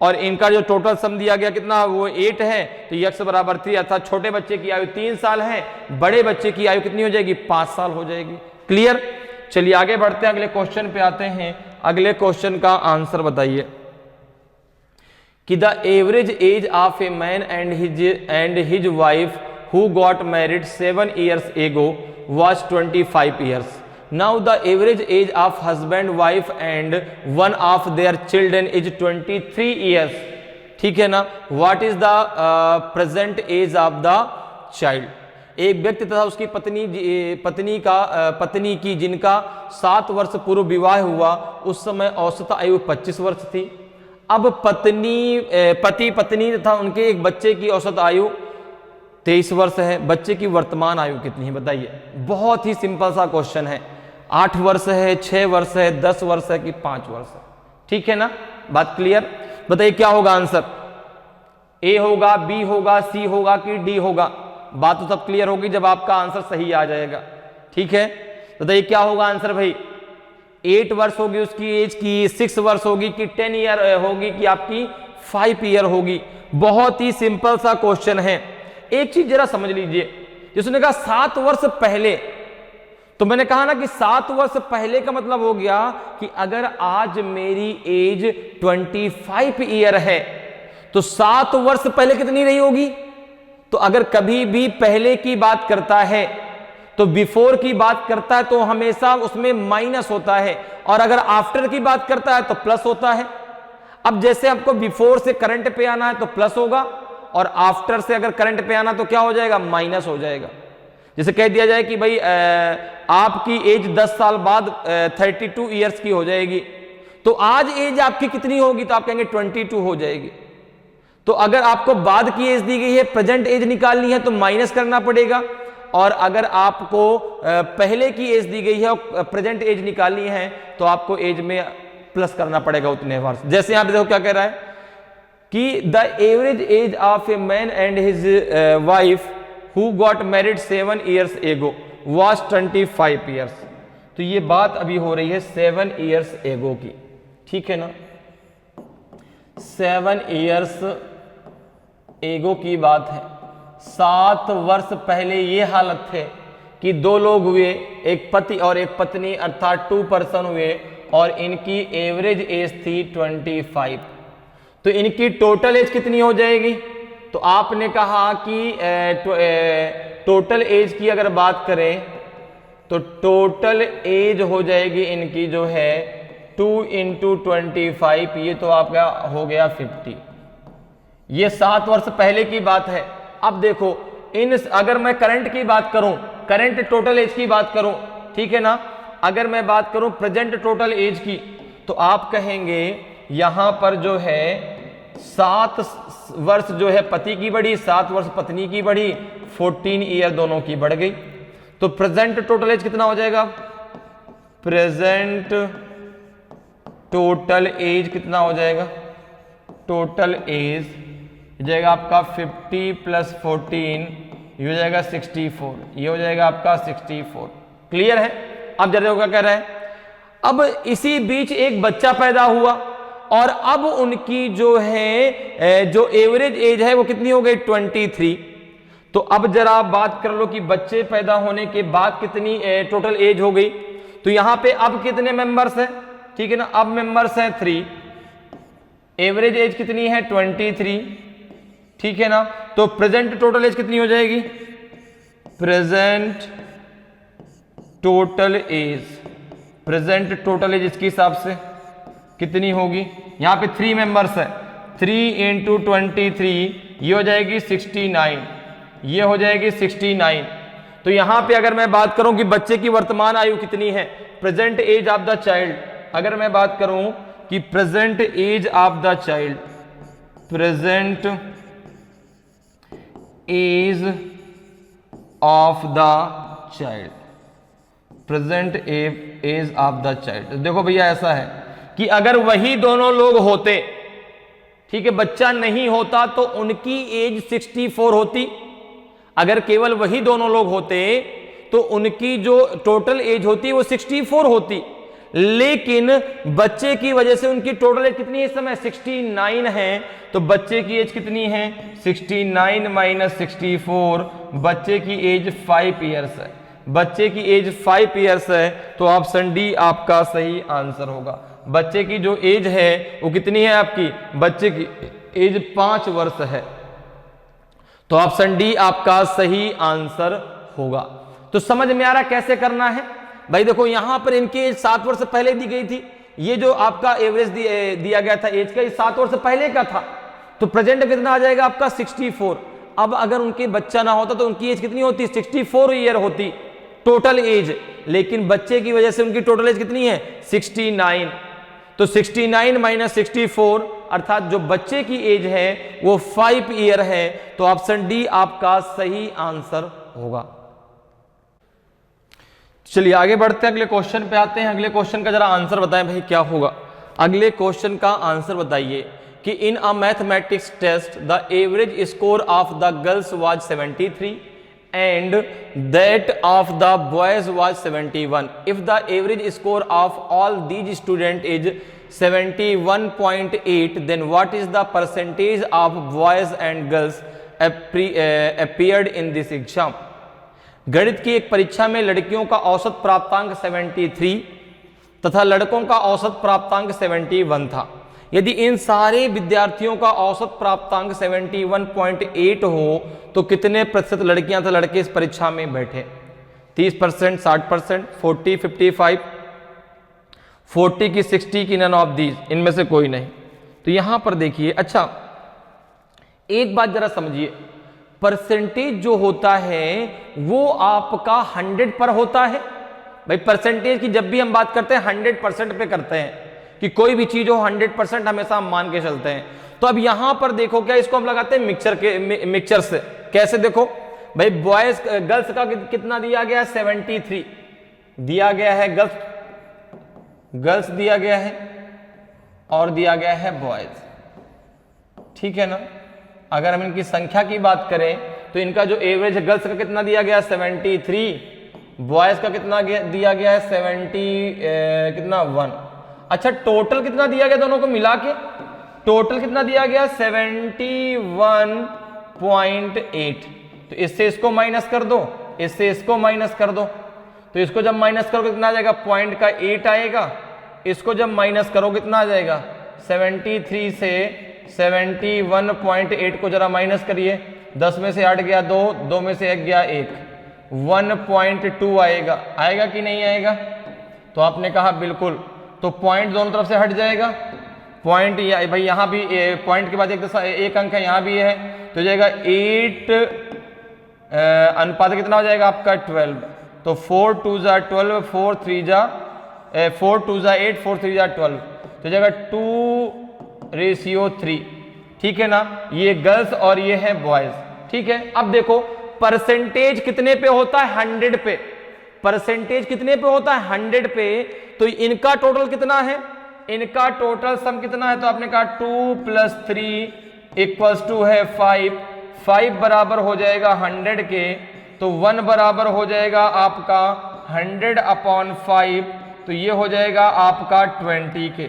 S2: और इनका जो टोटल सम दिया गया कितना वो 8 है, तो x बराबर 3, अर्थात छोटे बच्चे की आयु 3 साल है, बड़े बच्चे की आयु कितनी हो जाएगी 5 साल हो जाएगी। क्लियर। चलिए आगे बढ़ते हैं, अगले क्वेश्चन पे आते हैं। अगले क्वेश्चन का आंसर बताइए कि the average age of a man and his wife who got married 7 years ago was 25 years. Now the average age of husband, wife and one of their children is 23 years. ठीक है ना। What is the present age of the child? एक व्यक्ति तथा उसकी पत्नी की जिनका 7 वर्ष पूर्व विवाह हुआ, उस समय औसत आयु 25 वर्ष थी। अब पति पत्नी तथा उनके एक बच्चे की औसत आयु 23 वर्ष है। बच्चे की वर्तमान आयु कितनी है बताइए। बहुत ही सिंपल सा क्वेश्चन है। 8 वर्ष है, 6 वर्ष है, 10 वर्ष है कि 5 वर्ष है, ठीक है ना। बात क्लियर। बताइए क्या होगा आंसर, ए होगा, बी होगा, सी होगा कि डी होगा। बात तो तब क्लियर होगी जब आपका आंसर सही आ जाएगा, ठीक है। बताइए क्या होगा आंसर भाई। 8 वर्ष होगी उसकी एज की, 6 वर्ष होगी कि 10 ईयर होगी कि आपकी 5 ईयर होगी। बहुत ही सिंपल सा क्वेश्चन है। एक चीज जरा समझ लीजिए, जिसने कहा 7 वर्ष पहले, तो मैंने कहा ना कि 7 वर्ष पहले का मतलब हो गया कि अगर आज मेरी एज 25 ईयर है तो 7 वर्ष पहले कितनी रही होगी। तो अगर कभी भी पहले की बात करता है तो बिफोर की बात करता है तो हमेशा उसमें माइनस होता है, और अगर आफ्टर की बात करता है तो प्लस होता है। अब जैसे आपको बिफोर से करंट पे आना है तो प्लस होगा, और आफ्टर से अगर करंट पे आना तो क्या हो जाएगा, माइनस हो जाएगा। जैसे कह दिया जाए कि भाई आपकी एज 10 साल बाद 32 ईयर्स की हो जाएगी, तो आज एज आपकी कितनी होगी, तो आप कहेंगे 22 हो जाएगी। तो तो अगर आपको बाद की एज दी गई है, प्रेजेंट एज निकालनी है तो माइनस करना पड़ेगा, और अगर आपको पहले की एज दी गई है और प्रेजेंट एज निकालनी है तो आपको एज में प्लस करना पड़ेगा उतने वर्ष। जैसे यहां पे देखो क्या कह रहा है कि the average age of a man and his wife who got married 7 years एगो वॉज 25 years। तो ये बात अभी हो रही है 7 years एगो की, ठीक है ना, 7 years एगो की बात है। 7 वर्ष पहले ये हालत थे कि दो लोग हुए, एक पति और एक पत्नी, अर्थात 2 person हुए, और इनकी एवरेज एज थी 25। तो इनकी टोटल एज कितनी हो जाएगी? तो आपने कहा कि टोटल एज की अगर बात करें तो टोटल एज हो जाएगी इनकी जो है 2 × 25, ये तो आपका हो गया 50। ये 7 वर्ष पहले की बात है। अब देखो अगर मैं करंट की बात करूं, करंट टोटल एज की बात करूं, ठीक है ना, अगर मैं बात करूं प्रेजेंट टोटल एज की, तो आप कहेंगे यहां पर जो है 7 वर्ष जो है पति की बढ़ी, 7 वर्ष पत्नी की बढ़ी, 14 ईयर दोनों की बढ़ गई। तो प्रेजेंट टोटल एज कितना हो जाएगा? प्रेजेंट टोटल एज कितना हो जाएगा? टोटल एज हो जाएगा आपका 50 + 14, ये हो जाएगा 64, ये हो जाएगा आपका 64। क्लियर है? अब जरा क्या कह रहा है, अब इसी बीच एक बच्चा पैदा हुआ और अब उनकी जो है जो एवरेज एज है वो कितनी हो गई? 23। तो अब जरा आप बात कर लो कि बच्चे पैदा होने के बाद कितनी टोटल एज हो गई। तो यहां पे अब कितने मेंबर्स हैं? ठीक है ना, अब मेंबर्स हैं 3, एवरेज एज कितनी है? 23, ठीक है ना। तो प्रेजेंट टोटल एज कितनी हो जाएगी? Present total age, present total age इसके हिसाब से कितनी होगी? यहां पे 3 मेंबर्स है, 3 × 23, ये हो जाएगी 69, ये हो जाएगी 69। तो यहां पे अगर मैं बात करूं कि बच्चे की वर्तमान आयु कितनी है, present age of the child, अगर मैं बात करूं कि present age of the child, present age of the child, present age of the child. देखो भैया ऐसा है कि अगर वही दोनों लोग होते, ठीक है, बच्चा नहीं होता तो उनकी एज 64 होती। अगर केवल वही दोनों लोग होते तो उनकी जो टोटल एज होती वो 64 होती, लेकिन बच्चे की वजह से उनकी टोटल एज कितनी है इस समय? 69 है। तो बच्चे की एज कितनी है? 69 - 64, बच्चे की एज 5 years है। बच्चे की एज 5 years है, तो ऑप्शन डी आपका सही आंसर होगा। बच्चे की जो एज है वो कितनी है आपकी? बच्चे की एज 5 वर्ष है, तो ऑप्शन डी आपका सही आंसर होगा। तो समझ में आ रहा कैसे करना है भाई? देखो यहां पर इनकी एज 7 वर्ष पहले दी गई थी, ये जो आपका एवरेज दिया गया था एज का, ये 7 वर्ष पहले का था, तो प्रेजेंट कितना आ जाएगा आपका? 64। अब अगर उनके बच्चा ना होता तो उनकी एज कितनी होती? 64 ईयर होती टोटल एज, लेकिन बच्चे की वजह से उनकी टोटल एज कितनी है? 69। तो 69 - 64 अर्थात जो बच्चे की एज है वो 5 ईयर है, तो ऑप्शन डी आपका सही आंसर होगा। चलिए आगे बढ़ते हैं, अगले क्वेश्चन पे आते हैं। अगले क्वेश्चन का जरा आंसर बताएं भाई क्या होगा। अगले क्वेश्चन का आंसर बताइए कि in a mathematics test the average score of the girls was 73 and that of the boys was 71. If the average score of all these students is 71.8, then what is the percentage of boys and girls appeared in this exam? गणित की एक परीक्षा में लड़कियों का औसत प्राप्तांक 73 तथा लड़कों का औसत प्राप्तांक 71 था। यदि इन सारे विद्यार्थियों का औसत प्राप्तांक 71.8 हो तो कितने प्रतिशत लड़कियां तथा लड़के इस परीक्षा में बैठे? 30%, 60%, 40, 55, 40 की 60 की नन ऑफ दीज, इनमें से कोई नहीं। तो यहां पर देखिए, अच्छा एक बात जरा समझिए, परसेंटेज जो होता है वो आपका 100 पर होता है। भाई परसेंटेज की जब भी हम बात करते हैं 100% पे करते हैं कि कोई भी चीज हो 100% हमेशा हम मान के चलते हैं। तो अब यहां पर देखो क्या, इसको हम लगाते हैं मिक्सचर से। कैसे देखो भाई, बॉयज गर्ल्स का कितना दिया गया है 73 दिया गया है, गर्ल्स दिया गया है और दिया गया है बॉयज, ठीक है ना। अगर हम इनकी संख्या की बात करें तो इनका जो एवरेज है, गर्ल्स का कितना दिया गया 73, बॉयज का कितना दिया गया है 1। अच्छा टोटल कितना दिया गया दोनों को मिला के, टोटल कितना दिया गया 71.8। तो इससे इसको माइनस कर दो, इससे इसको माइनस कर दो, तो इसको जब माइनस करोगे कितना आ जाएगा, पॉइंट का 8 आएगा। इसको जब माइनस करोगे कितना आ जाएगा, 73 से 71.8 को जरा माइनस करिए, 10 में से 8 गया 2, 2 में से 1 गया 1, 1.2 आएगा। आएगा कि नहीं आएगा? तो आपने कहा बिल्कुल, तो पॉइंट दोनों तरफ से हट जाएगा। पॉइंट भाई यहाँ भी पॉइंट के बाद एक अंक है, यहाँ भी है, तो जाएगा 8 अनुपात कितना हो जाएगा आपका 12। तो 4 2 जा 12, 4 3 जा 4 2 जा 8, 4 3 जा 12, तो जाएगा 2:3, ठीक है ना। ये गर्ल्स और ये है बॉयज, ठीक है। अब देखो परसेंटेज कितने पे होता है, 100 पे। परसेंटेज कितने पे होता है, 100 पे। तो इनका टोटल कितना है, इनका टोटल सम कितना है, तो आपने कहा 2 + 3 = है 5। 5 बराबर हो जाएगा 100 के, तो 1 बराबर हो जाएगा आपका 100/5, तो ये हो जाएगा आपका 20 के,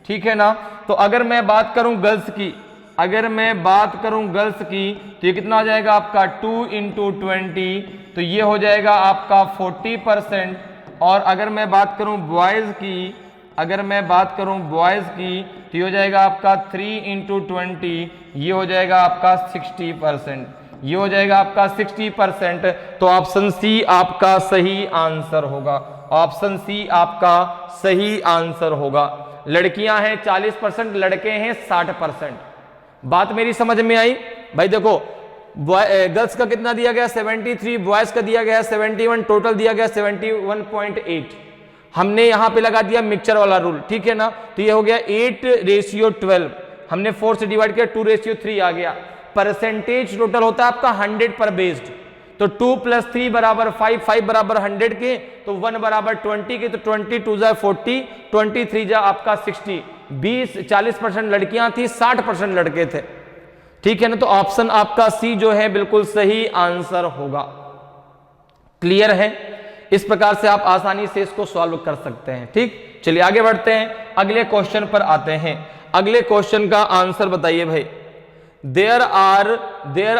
S2: ठीक है ना। तो अगर मैं बात करूं गर्ल्स की, अगर मैं बात करूं गर्ल्स की, तो ये कितना आ जाएगा आपका 2 × 20, तो ये हो जाएगा आपका 40%। और अगर मैं बात करूं बॉयज की, अगर मैं बात करूं बॉयज की, तो ये हो जाएगा आपका 3 × 20, ये हो जाएगा आपका 60%, ये हो जाएगा आपका 60%। तो ऑप्शन सी आपका सही आंसर होगा, ऑप्शन सी आपका सही आंसर होगा। लड़कियां हैं 40%, लड़के हैं 60%। बात मेरी समझ में आई भाई? देखो गर्ल्स का कितना दिया गया 73, बॉयज का दिया गया 71, टोटल दिया गया 71.8। हमने यहां पे लगा दिया मिक्सचर वाला रूल, ठीक है ना। तो ये हो गया 8:12, हमने 4 से डिवाइड किया 2:3 आ गया। परसेंटेज टोटल होता है आपका 100 पर बेस्ड, तो 2 + 3 = 5, 5 बराबर 100 के, तो 1 बराबर 20 के, तो 20 2 जा 40, 23 जा आपका 60। 40% लड़कियां थी, 60% लड़के थे, ठीक है ना। तो ऑप्शन आपका सी जो है बिल्कुल सही आंसर होगा। क्लियर है? इस प्रकार से आप आसानी से इसको सॉल्व कर सकते हैं, ठीक। चलिए आगे बढ़ते हैं, अगले क्वेश्चन पर आते हैं। अगले क्वेश्चन का आंसर बताइए भाई। There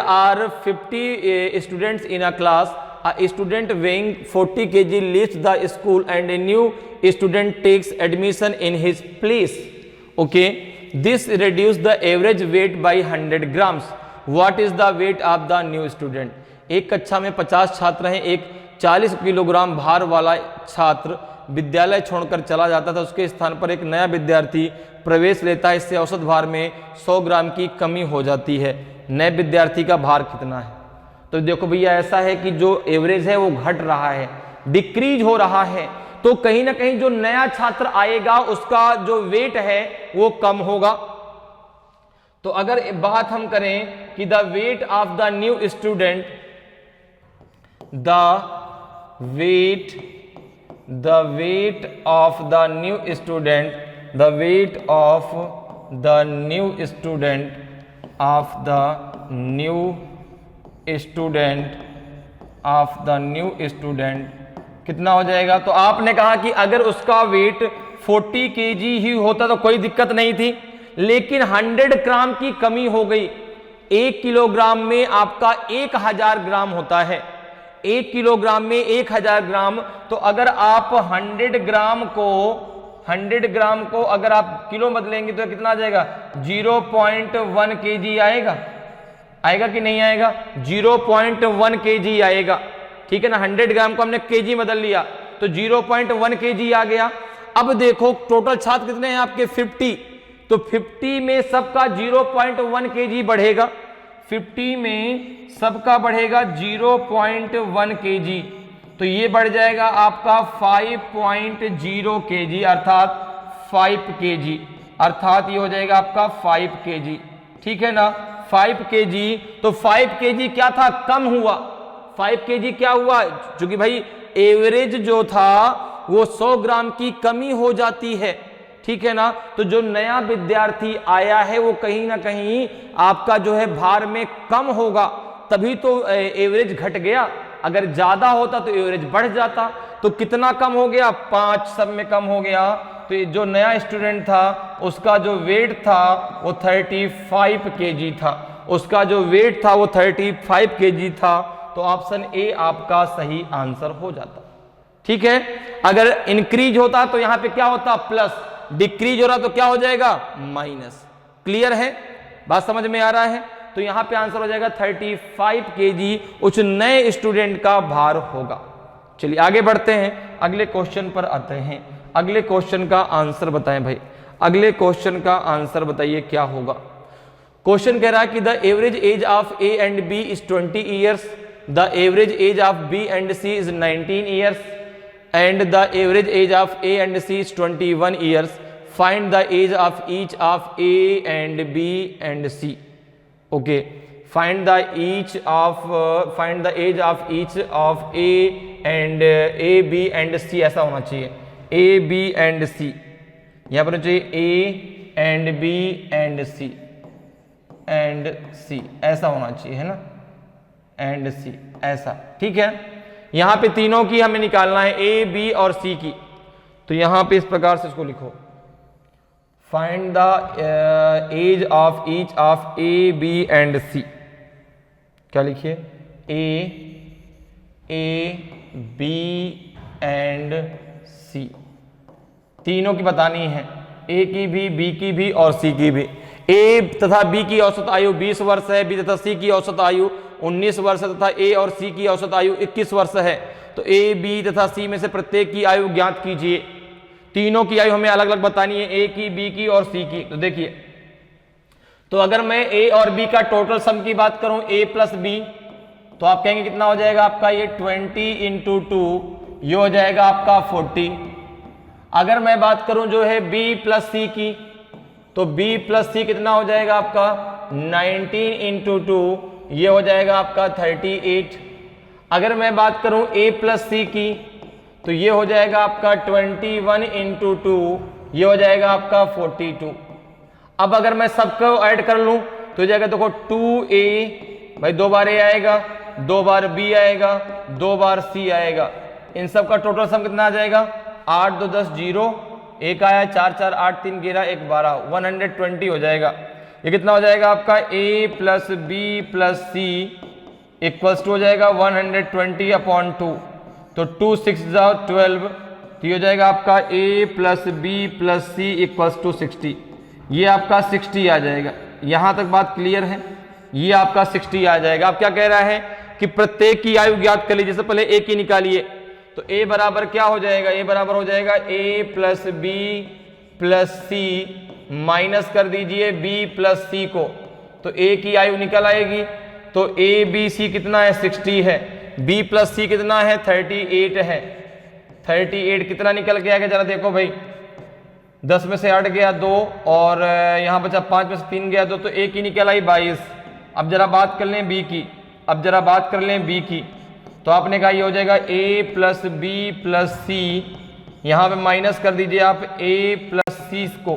S2: are 50 students in a class. A student weighing 40 kg leaves the school and a new student takes admission in his place. Okay, this reduces the average weight by 100 grams. What is the weight of the new student? एक कक्षा में 50 छात्र हैं, एक 40 किलोग्राम भार वाला छात्र विद्यालय छोड़कर चला जाता था, उसके स्थान पर एक नया विद्यार्थी प्रवेश लेता है, इससे औसत भार में 100 ग्राम की कमी हो जाती है। नए विद्यार्थी का भार कितना है? तो देखो भैया ऐसा है कि जो एवरेज है वो घट रहा है, डिक्रीज हो रहा है, तो कहीं ना कहीं जो नया छात्र आएगा उसका जो वेट है वो कम होगा। तो अगर बात हम करें कि the weight of the new student, the weight of the new student, the weight of the new student कितना हो जाएगा? तो आपने कहा कि अगर उसका वेट 40 kg ही होता तो कोई दिक्कत नहीं थी, लेकिन 100 ग्राम की कमी हो गई। 1 किलोग्राम में आपका 1000 ग्राम होता है, 1 किलोग्राम में 1000 ग्राम। तो अगर आप 100 ग्राम को अगर आप किलो बदलेंगे तो कितना आ जाएगा? 0.1 kg आएगा। आएगा कि नहीं आएगा? 0.1 kg आएगा, ठीक है ना। 100 ग्राम को हमने केजी बदल लिया तो 0.1 kg आ गया। अब देखो टोटल छात्र कितने हैं आपके 50, तो 50 में सबका 0.1 kg बढ़ेगा, 50 में सबका बढ़ेगा 0.1 kg, तो ये बढ़ जाएगा आपका 5.0 kg अर्थात 5 kg, अर्थात ये हो जाएगा आपका 5 kg, ठीक है ना, 5 kg। तो 5 kg क्या था, कम हुआ, 5 kg क्या हुआ, क्योंकि भाई एवरेज जो था वो 100 ग्राम की कमी हो जाती है, ठीक है ना। तो जो नया विद्यार्थी आया है वो कहीं ना कहीं आपका जो है भार में कम होगा, तभी तो एवरेज घट गया। अगर ज्यादा होता तो एवरेज बढ़ जाता। तो कितना कम हो गया, 5 सब में कम हो गया। तो ये जो नया स्टूडेंट था उसका जो वेट था वो 35 kg था, उसका जो वेट था वो 35 kg था। तो ऑप्शन ए आपका सही आंसर हो जाता, ठीक है। अगर इंक्रीज होता तो यहां पे क्या होता, प्लस, डिक्रीज हो रहा तो क्या हो जाएगा, माइनस। क्लियर है, बात समझ में आ रहा है। तो यहां पे आंसर हो जाएगा 35 kg उस नए स्टूडेंट का भार होगा। चलिए आगे बढ़ते हैं, अगले क्वेश्चन पर आते हैं। अगले क्वेश्चन का आंसर बताएं भाई, अगले क्वेश्चन का आंसर बताइए क्या होगा। क्वेश्चन कह रहा है कि the average age of A and B is 20 years, the average age of B and C is 19 years and the average age of A and C is 21 years. Find the age of each of A and B and C. Okay. Find the age of each of A and A, B and C ऐसा होना चाहिए, A, B and C, यहाँ पर चाहिए A and B and C and C ऐसा होना चाहिए, है ना, and C ऐसा, ठीक है। यहां पे तीनों की हमें निकालना है, ए बी और सी की। तो यहां पे इस प्रकार से इसको लिखो, find the age of each of A B and C. क्या लिखिए, ए बी एंड सी, तीनों की बतानी है, ए की भी, बी की भी और सी की भी। ए तथा बी की औसत आयु 20 वर्ष है, बी तथा सी की औसत आयु 19 वर्ष है तथा ए और सी की औसत आयु 21 वर्ष है। तो ए, बी तथा सी में से प्रत्येक की आयु ज्ञात कीजिए। तीनों की आयु हमें अलग अलग बतानी है, ए की, बी की और सी की। तो देखिए, तो अगर मैं ए और बी का टोटल सम की बात करूं, ए प्लस बी, तो आप कहेंगे कितना हो जाएगा आपका, ये 20 इंटू 2, ये हो जाएगा आपका 40। अगर मैं बात करूं जो है बी प्लस सी की, तो बी प्लस सी कितना हो जाएगा आपका, 19 इंटू 2, ये हो जाएगा आपका 38। अगर मैं बात करूं ए प्लस सी की, तो ये हो जाएगा आपका 21 इंटू 2, ये हो जाएगा आपका 42। अब अगर मैं सबको ऐड कर लूं तो हो जाएगा, देखो 2a, भाई 2 बार ए आएगा, 2 बार बी आएगा, 2 बार सी आएगा। इन सब का टोटल सम कितना आ जाएगा, 8 2 10 0, एक आया 4 4 8 3 11 1 12, 120 हो जाएगा। ये कितना हो जाएगा आपका, a plus B plus C equals to हो जाएगा 120/2। तो 2 6 जाओ 12, तो ये हो जाएगा आपका a plus B plus C equals to 60। ये आपका 60 आ जाएगा। यहां तक बात क्लियर है, ये आपका 60 आ जाएगा। अब क्या कह रहा है कि प्रत्येक की आयु ज्ञात कर लीजिए। जैसे पहले a की निकालिए, तो a बराबर क्या हो जाएगा, a बराबर हो जाएगा a plus B plus C, minus कर दीजिए b प्लस सी को, तो a की आयु निकल आएगी। तो a b c कितना है, 60 है, b प्लस सी कितना है, 38 है। 38 कितना निकल के आएगा, जरा देखो भाई, 10 में से 8 गया 2, और यहाँ बचा 5 में से 3 गया 2, तो a की निकल आई 22। अब जरा बात कर लें b की, अब जरा बात कर लें b की, तो आपने कहा ये हो जाएगा a प्लस बी प्लस सी, यहाँ पे माइनस कर दीजिए आप a प्लस सी को,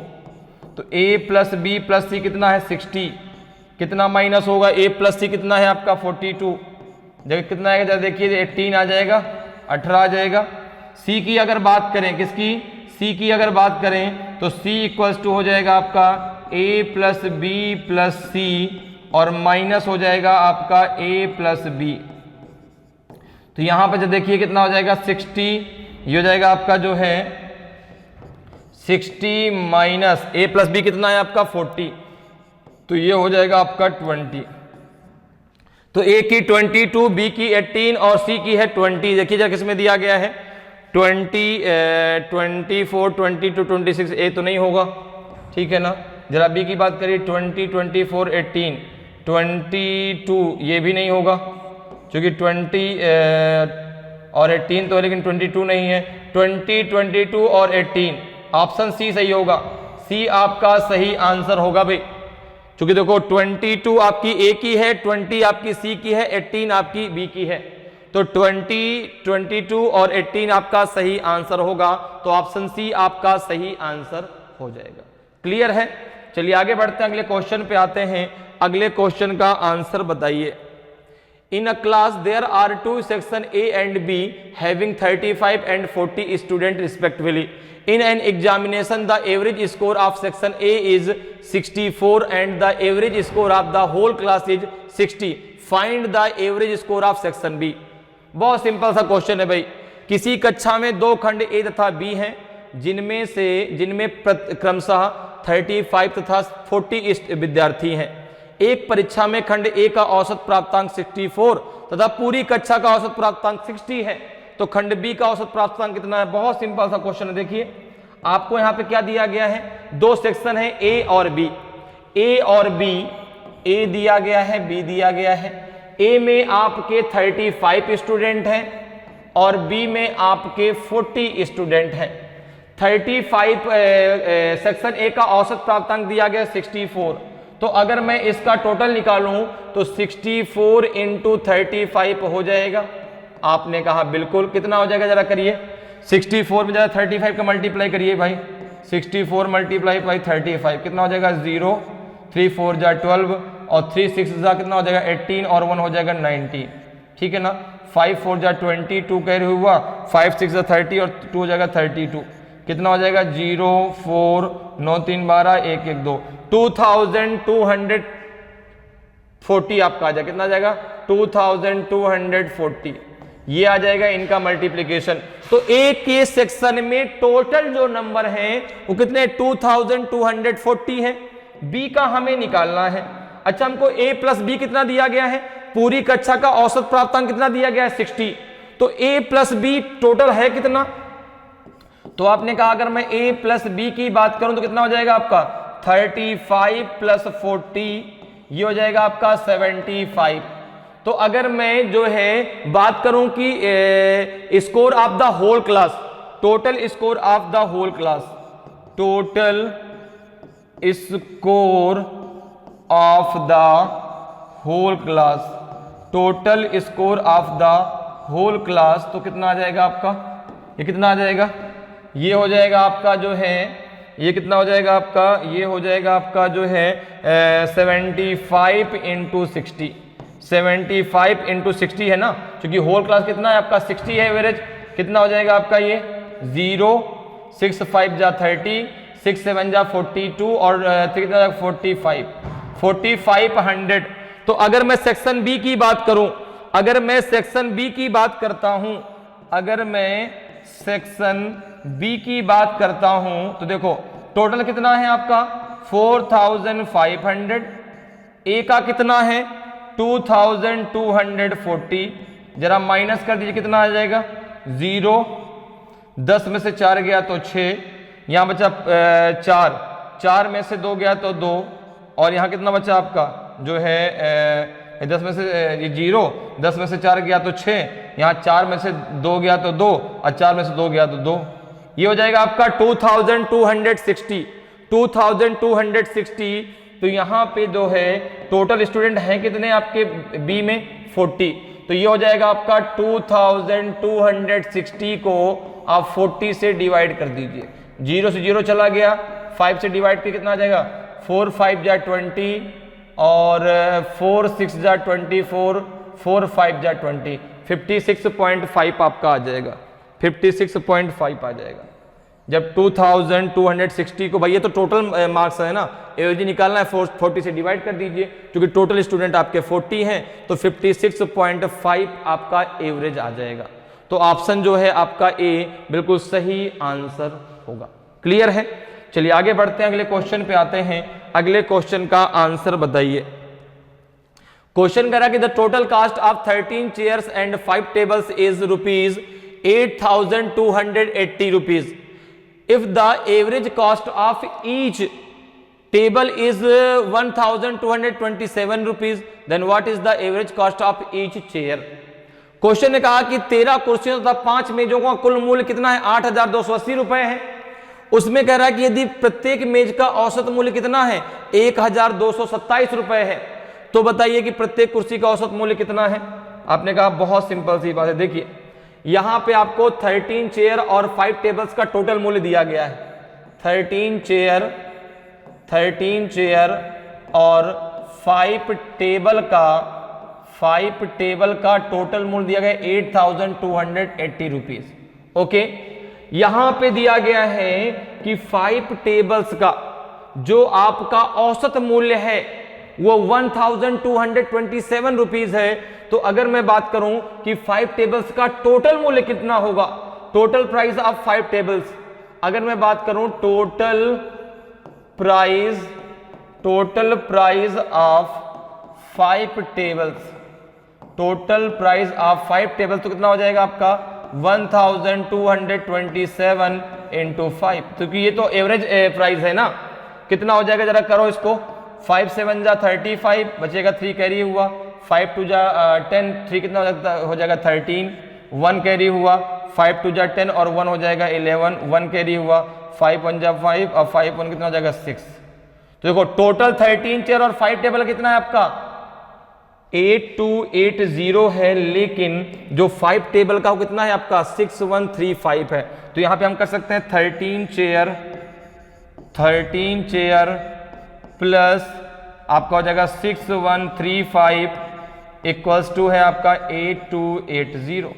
S2: तो a प्लस बी प्लस सी कितना है, 60। कितना माइनस होगा, a प्लस सी कितना है आपका 42, देखिए कितना आएगा, जरा देखिए 18 आ जाएगा, 18 आ जाएगा। c की अगर बात करें, किसकी, c की अगर बात करें, तो c इक्वल्स टू हो जाएगा आपका a प्लस बी प्लस सी, और माइनस हो जाएगा आपका a प्लस बी। तो यहां पर जब देखिए कितना हो जाएगा, 60, ये हो जाएगा आपका जो है 60 माइनस a प्लस बी कितना है आपका 40, तो ये हो जाएगा आपका 20। तो a की 22, b की 18 और c की है 20। देखिए जरा किसमें दिया गया है, 20, 24, 22, 26, a तो नहीं होगा, ठीक है ना। जरा b की बात करिए, 20, 24, 18, 22, ये भी नहीं होगा क्योंकि 20 और 18 तो है, लेकिन 22 नहीं है। 20, 22 और 18, ऑप्शन सी सही होगा। सी आपका सही आंसर होगा भाई, क्योंकि देखो 22 आपकी ए की है, 20 आपकी सी की है, 18 आपकी बी की है, तो 20, 22 और 18 आपका सही आंसर होगा, तो ऑप्शन सी आपका सही आंसर हो जाएगा। क्लियर है? चलिए आगे बढ़ते हैं, अगले क्वेश्चन पे आते हैं। अगले क्वेश्चन का आंसर बताइए। In a class there are two section A and B having 35 and 40 students respectively. In an examination the average score of section A is 64 and the average score of the whole class is 60. Find the average score of section B. बहुत सिंपल सा क्वेश्चन है भाई। किसी कक्षा में दो खंड A तथा B हैं, जिनमें क्रमशः 35 तथा 40 विद्यार्थी हैं। एक परीक्षा में खंड ए का औसत प्राप्तांक 64 तथा पूरी कक्षा का औसत प्राप्तांक 60 है, तो खंड बी का औसत प्राप्तांक कितना है? बहुत सिंपल सा क्वेश्चन है। देखिए आपको यहां पे क्या दिया गया है, दो सेक्शन है ए और बी। ए और बी, ए दिया गया है, बी दिया गया है। ए में आपके 35 स्टूडेंट हैं और बी में आपके 40 स्टूडेंट हैं। 35 सेक्शन ए का औसत प्राप्तांक दिया गया 64, तो अगर मैं इसका टोटल निकालूं तो 64 इंटू 35 हो जाएगा। आपने कहा बिल्कुल, कितना हो जाएगा जरा करिए, 64 में जरा 35 का मल्टीप्लाई करिए भाई, 64 मल्टीप्लाई बाई 35 कितना हो जाएगा 0, 3 4 जा 12 और 3 6 जा कितना हो जाएगा 18 और 1 हो जाएगा 19, ठीक है ना। 5 4 जा 22 कह रहे हुआ, 5 6 जा 30 और 2 हो जाएगा 32, कितना हो जाएगा 0 4 9 3 12 1 1 2, 2240 आपका आ जाएगा, कितना आ जाएगा 2240, ये आ जाएगा इनका मल्टीप्लिकेशन। तो एक के सेक्शन में टोटल जो नंबर हैं वो कितने 2240 है। बी का हमें निकालना है। अच्छा, हमको ए प्लस बी कितना दिया गया है, पूरी कक्षा का औसत प्राप्तांक कितना दिया गया है 60, तो ए प्लस बी टोटल है कितना, तो आपने कहा अगर मैं ए प्लस बी की बात करूं तो कितना हो जाएगा आपका 35 प्लस 40, ये हो जाएगा आपका 75। तो अगर मैं जो है बात करूं कि score of the whole class, total score of the whole class, total score of the whole class, total score of the whole class, तो कितना आ जाएगा आपका, ये कितना आ जाएगा, ये हो जाएगा आपका जो है, ये कितना हो जाएगा आपका, ये हो जाएगा आपका जो है 75 इंटू 60, 75 इंटू 60 है ना, क्योंकि होल क्लास कितना है आपका 60 है एवरेज, कितना हो जाएगा आपका ये 0 6 5 जा 30, 6 7 जा 42 और 3 कितना 45, 4500। तो अगर मैं सेक्शन बी की बात करूं, अगर मैं सेक्शन बी की बात करता हूं, अगर मैं सेक्शन बी की बात करता हूं तो देखो टोटल कितना है आपका 4500, ए का कितना है 2240, जरा माइनस कर दीजिए कितना आ जाएगा 0, 10 में से 4 गया तो 6, यहां बचा 4 में से 2 गया तो 2, और यहां कितना बचा आपका जो है 10 में से ये 0, 10 में से 4 गया तो 6, यहाँ 4 में से 2 गया तो 2 और 4 में से 2 गया तो 2, ये हो जाएगा आपका 2260, 2260। तो यहाँ पे जो है टोटल स्टूडेंट हैं कितने आपके बी में 40, तो ये हो जाएगा आपका 2260 को आप 40 से डिवाइड कर दीजिए, 0 से 0 चला गया, 5 से डिवाइड करके कितना आ जाएगा 4 5 जा 20 और 4 6 जा 24, 4 5 जा 20, 56.5 आपका आ जाएगा, 56.5 आ जाएगा। जब 2260 को, भाई ये तो टोटल मार्क्स है ना, एवरेज निकालना है 40 से डिवाइड कर दीजिए, क्योंकि टोटल स्टूडेंट आपके 40 हैं, तो 56.5 आपका एवरेज आ जाएगा। तो ऑप्शन जो है आपका ए बिल्कुल सही आंसर होगा। क्लियर है? चलिए आगे बढ़ते हैं, अगले क्वेश्चन पे आते हैं। अगले क्वेश्चन का आंसर बताइए। क्वेश्चन कह रहा है कि the total cast of 13 chairs and 5 tables is ₹8,280 rupees. If the average cost of each table is 1,227 rupees, then what is the average cost of each chair? Question ने कहा कि 13 कुर्सियों तथा 5 मेजों का कुल मूल्य कितना है 8,280 रुपए है। उसमें कह रहा है कि यदि प्रत्येक मेज का औसत मूल्य कितना है 1227 रुपए है, तो बताइए कि प्रत्येक कुर्सी का औसत मूल्य कितना है। आपने कहा बहुत सिंपल सी बात है, देखिए यहां पे आपको 13 चेयर और 5 टेबल्स का टोटल मूल्य दिया गया है। 13 चेयर और 5 टेबल का टोटल मूल्य दिया गया 8280 रुपीज। ओके, यहां पे दिया गया है कि 5 टेबल्स का जो आपका औसत मूल्य है वो 1227 रुपीज है। तो अगर मैं बात करूं कि 5 टेबल्स का टोटल मूल्य कितना होगा, टोटल प्राइस ऑफ 5 टेबल्स, अगर मैं बात करूं total price of 5 tables, total price of 5 tables तो कितना हो जाएगा आपका 1227 इंटू 5, क्योंकि ये तो एवरेज प्राइस है ना। कितना हो जाएगा जरा करो इसको, 5 7 जा 35 बचेगा, 3 कैरी हुआ, 5 2 जा 10, 3 कितना हो जाएगा 13, 1 कैरी हुआ, 5 2 जा 10 और 1 हो जाएगा 11, 1 कैरी हुआ, 5 1 जा 5 और 5 1 कितना हो जाएगा 6। तो देखो टोटल 13 चेयर और 5 टेबल कितना है आपका 8280 है, लेकिन जो 5 टेबल का वो कितना है आपका 6135 है। तो यहां पे हम कर सकते हैं 13 चेयर प्लस आपका हो जाएगा 6135 इक्वल्स टू है आपका 8280।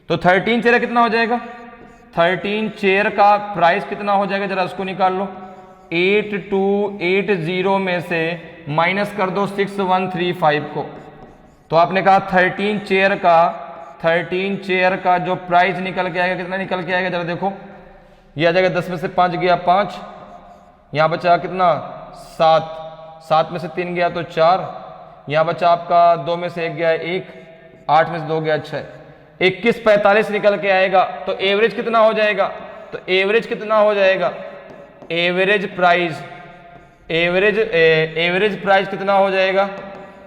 S2: तो 13 चेयर कितना हो जाएगा, 13 चेयर का प्राइस कितना हो जाएगा जरा उसको निकाल लो। 8280 में से माइनस कर दो 6135 को, तो आपने कहा 13 चेयर का जो प्राइस निकल के आएगा कितना निकल के आएगा जरा देखो, ये आ जाएगा 10 में से 5 गया 5, यहाँ बचा कितना 7 में से 3 गया तो 4, यहाँ बचा आपका 2 में से 1 गया 1, 8 में से 2 गया 6, 2145 निकल के आएगा। तो एवरेज कितना हो जाएगा, तो एवरेज कितना हो जाएगा, एवरेज प्राइस कितना हो जाएगा,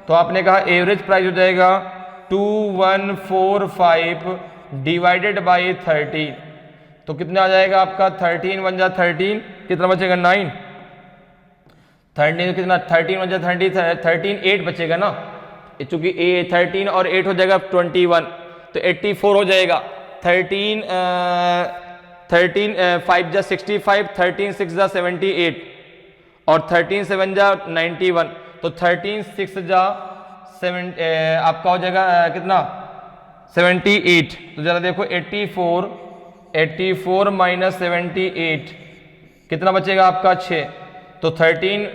S2: तो आपने कहा एवरेज प्राइस हो जाएगा 2145 डिवाइडेड बाई 13, तो कितना आ जाएगा आपका 13 1 जा 13, कितना बचेगा 9, 13 कितना 13 1 जा 13 8 बचेगा ना, चूंकि 13 और 8 हो जाएगा 21, तो 84 हो जाएगा। 13 5 जा 65, 13 6 जा 78 और 13 7 जा 91, तो 13 6 जा 7 आपका हो जाएगा कितना 78। तो जरा देखो 84 माइनस 78 कितना बचेगा आपका 6, तो 13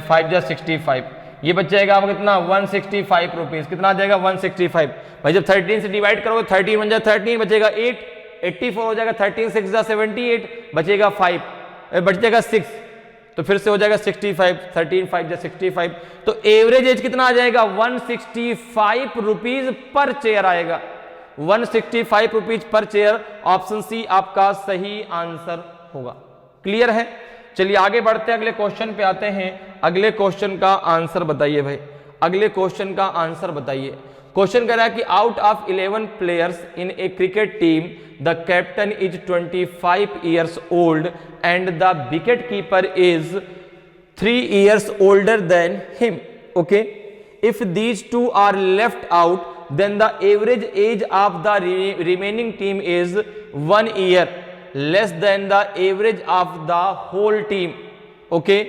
S2: 5 जा 65, ये बच जाएगा आपका कितना 165 रुपीज। कितना आ जाएगा 165। भाई जब 13 से डिवाइड करोगे 13 1 जा 13 बचेगा 8, 84 हो जाएगा, 13 6 जा 78 बचेगा 5 बच जाएगा 6, तो फिर से हो जाएगा 65, 13 5 जा 65, तो एवरेज एज कितना आ जाएगा 165 रुपीज पर चेयर आएगा, 165 rupees per chair. Option C आपका सही आंसर होगा। क्लियर है, चलिए आगे बढ़ते हैं, अगले क्वेश्चन पे आते हैं। अगले क्वेश्चन का आंसर बताइए भाई, अगले क्वेश्चन का आंसर बताइए। क्वेश्चन कह रहा है कि out of 11 players in A cricket team the captain is 25 years old and the wicket keeper is 3 years older than him. Okay, if these two are left out, then the average age of the remaining team is 1 year less than the average of the whole team. Okay,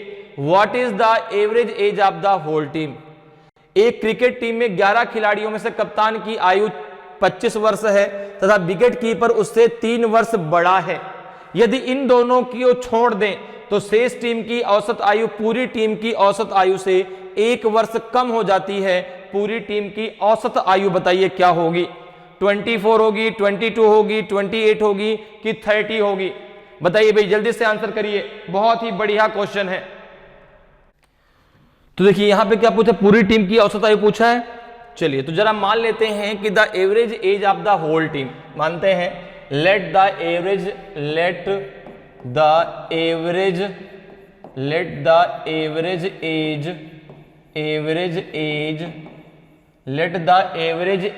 S2: what is the average age of the whole team? एक क्रिकेट टीम में 11 खिलाड़ियों में से कप्तान की आयु 25 वर्ष है तथा विकेट कीपर उससे 3 वर्ष बड़ा है। यदि इन दोनों को छोड़ दें तो शेष टीम की औसत आयु पूरी टीम की औसत आयु से 1 वर्ष कम हो जाती है। पूरी टीम की औसत आयु बताइए क्या होगी, 24 होगी, 22 होगी, 28 होगी कि 30 होगी? बताइए भाई, जल्दी से आंसर करिए, बहुत ही बढ़िया क्वेश्चन है। तो देखिए यहां पे क्या पूछा, पूरी टीम की औसत आयु पूछा है। चलिए तो जरा मान लेते हैं कि the average age of the whole team, मानते हैं let the average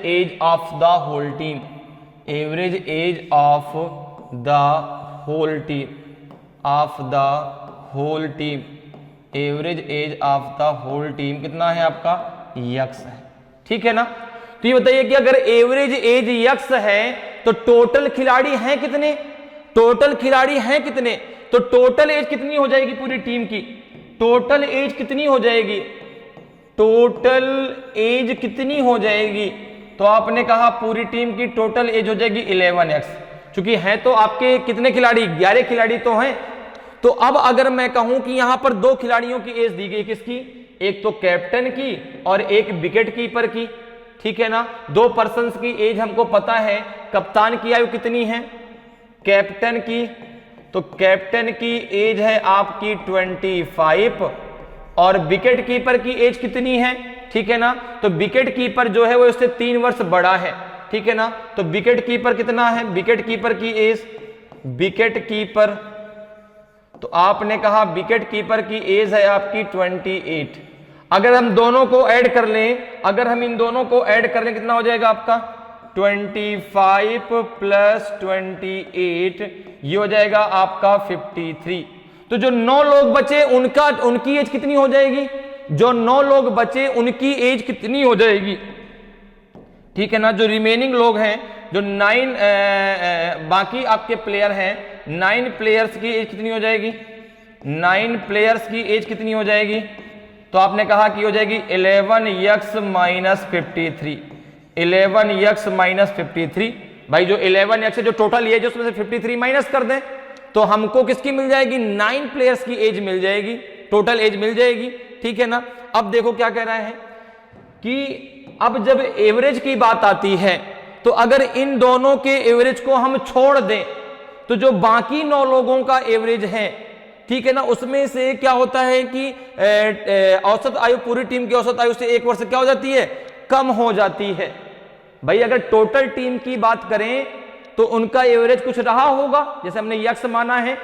S2: age of the whole team, average age of the whole team of the whole team, average age of the whole team कितना है आपका, यक्स है। ठीक है ना। तो ये बताइए कि अगर एवरेज एज यक्स है तो टोटल खिलाड़ी हैं कितने, टोटल खिलाड़ी हैं कितने, तो टोटल एज कितनी हो जाएगी पूरी टीम की, टोटल एज कितनी हो जाएगी, टोटल एज कितनी हो जाएगी, तो आपने कहा पूरी टीम की टोटल एज हो जाएगी 11x, क्योंकि हैं तो आपके कितने खिलाड़ी, 11 खिलाड़ी तो हैं। तो अब अगर मैं कहूं कि यहां पर 2 खिलाड़ियों की एज दी गई, किसकी, एक तो कैप्टन की और एक विकेट कीपर की। ठीक है ना। 2 पर्सन्स की एज हमको पता है। कप्तान की आयु कितनी है, कैप्टन की, तो कैप्टन की एज है आपकी 25 और विकेट कीपर की एज कितनी है। ठीक है ना। तो विकेट कीपर जो है वो इससे 3 वर्ष बड़ा है। ठीक है ना। तो विकेट कीपर कितना है, विकेट कीपर की एज, विकेट कीपर, तो आपने कहा विकेट कीपर की एज है आपकी 28। अगर हम दोनों को ऐड कर लें, अगर हम इन दोनों को ऐड कर लें कितना हो जाएगा आपका, 25 प्लस 28, ये हो जाएगा आपका 53। तो जो 9 लोग बचे उनकी एज कितनी हो जाएगी, जो 9 लोग बचे उनकी एज कितनी हो जाएगी। ठीक है ना। जो रिमेनिंग लोग हैं, जो 9 बाकी आपके प्लेयर हैं, 9 प्लेयर्स की एज कितनी हो जाएगी, 9 प्लेयर्स की एज कितनी हो जाएगी, तो आपने कहा कि हो जाएगी 11x माइनस 53, 11x माइनस 53। भाई जो 11x है जो टोटल एज है उसमें से 53 माइनस कर दें तो हमको किसकी मिल जाएगी, 9 प्लेयर्स की एज मिल जाएगी, टोटल एज मिल जाएगी। ठीक है ना। अब देखो क्या कह रहा है कि अब जब एवरेज की बात आती है तो अगर इन दोनों के एवरेज को हम छोड़ दें तो जो बाकी 9 लोगों का एवरेज है, ठीक है ना, उसमें से क्या होता है कि औसत आयु, पूरी टीम की औसत आयु से 1 वर्ष क्या हो जाती है, कम हो जाती है। भाई अगर टोटल टीम की बात करें तो उनका एवरेज कुछ रहा होगा, जैसे हमने यक्स माना है,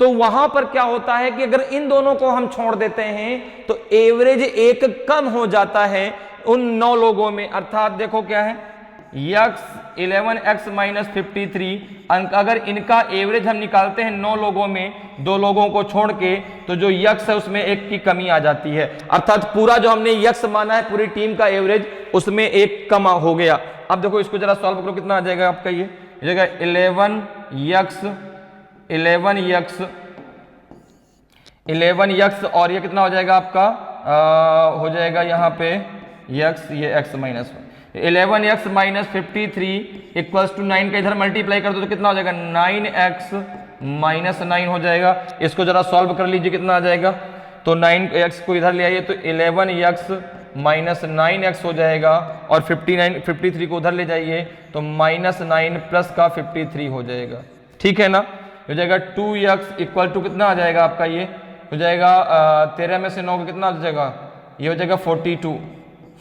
S2: तो वहां पर क्या होता है कि अगर इन दोनों को हम छोड़ देते हैं तो एवरेज 1 कम हो जाता है उन 9 लोगों में। अर्थात देखो क्या है, यक्स 11x माइनस 53, अगर इनका एवरेज हम निकालते हैं 9 लोगों में, 2 लोगों को छोड़ के, तो जो यक्स है उसमें 1 की कमी आ जाती है। अर्थात पूरा जो हमने यक्स माना है पूरी टीम का एवरेज, उसमें 1 कम हो गया। अब देखो इसको जरा सॉल्व करो, कितना आ जाएगा आपका, ये जगह 11x और ये कितना हो जाएगा आपका, हो जाएगा यहाँ पे यक्स, ये x minus 11x minus 53 equals to 9 का इधर मल्टीप्लाई कर दो तो कितना हो जाएगा, 9x माइनस 9 हो जाएगा। इसको जरा सॉल्व कर लीजिए, कितना आ जाएगा, तो 9x को इधर ले आइए तो 11x माइनस 9x हो जाएगा और 53 को उधर ले जाइए तो माइनस 9 प्लस का 53 हो जाएगा। ठीक है ना। हो जाएगा 2x इक्वल टू कितना आ जाएगा आपका, ये हो जाएगा 13 में से 9 का कितना हो जाएगा, ये हो जाएगा 42।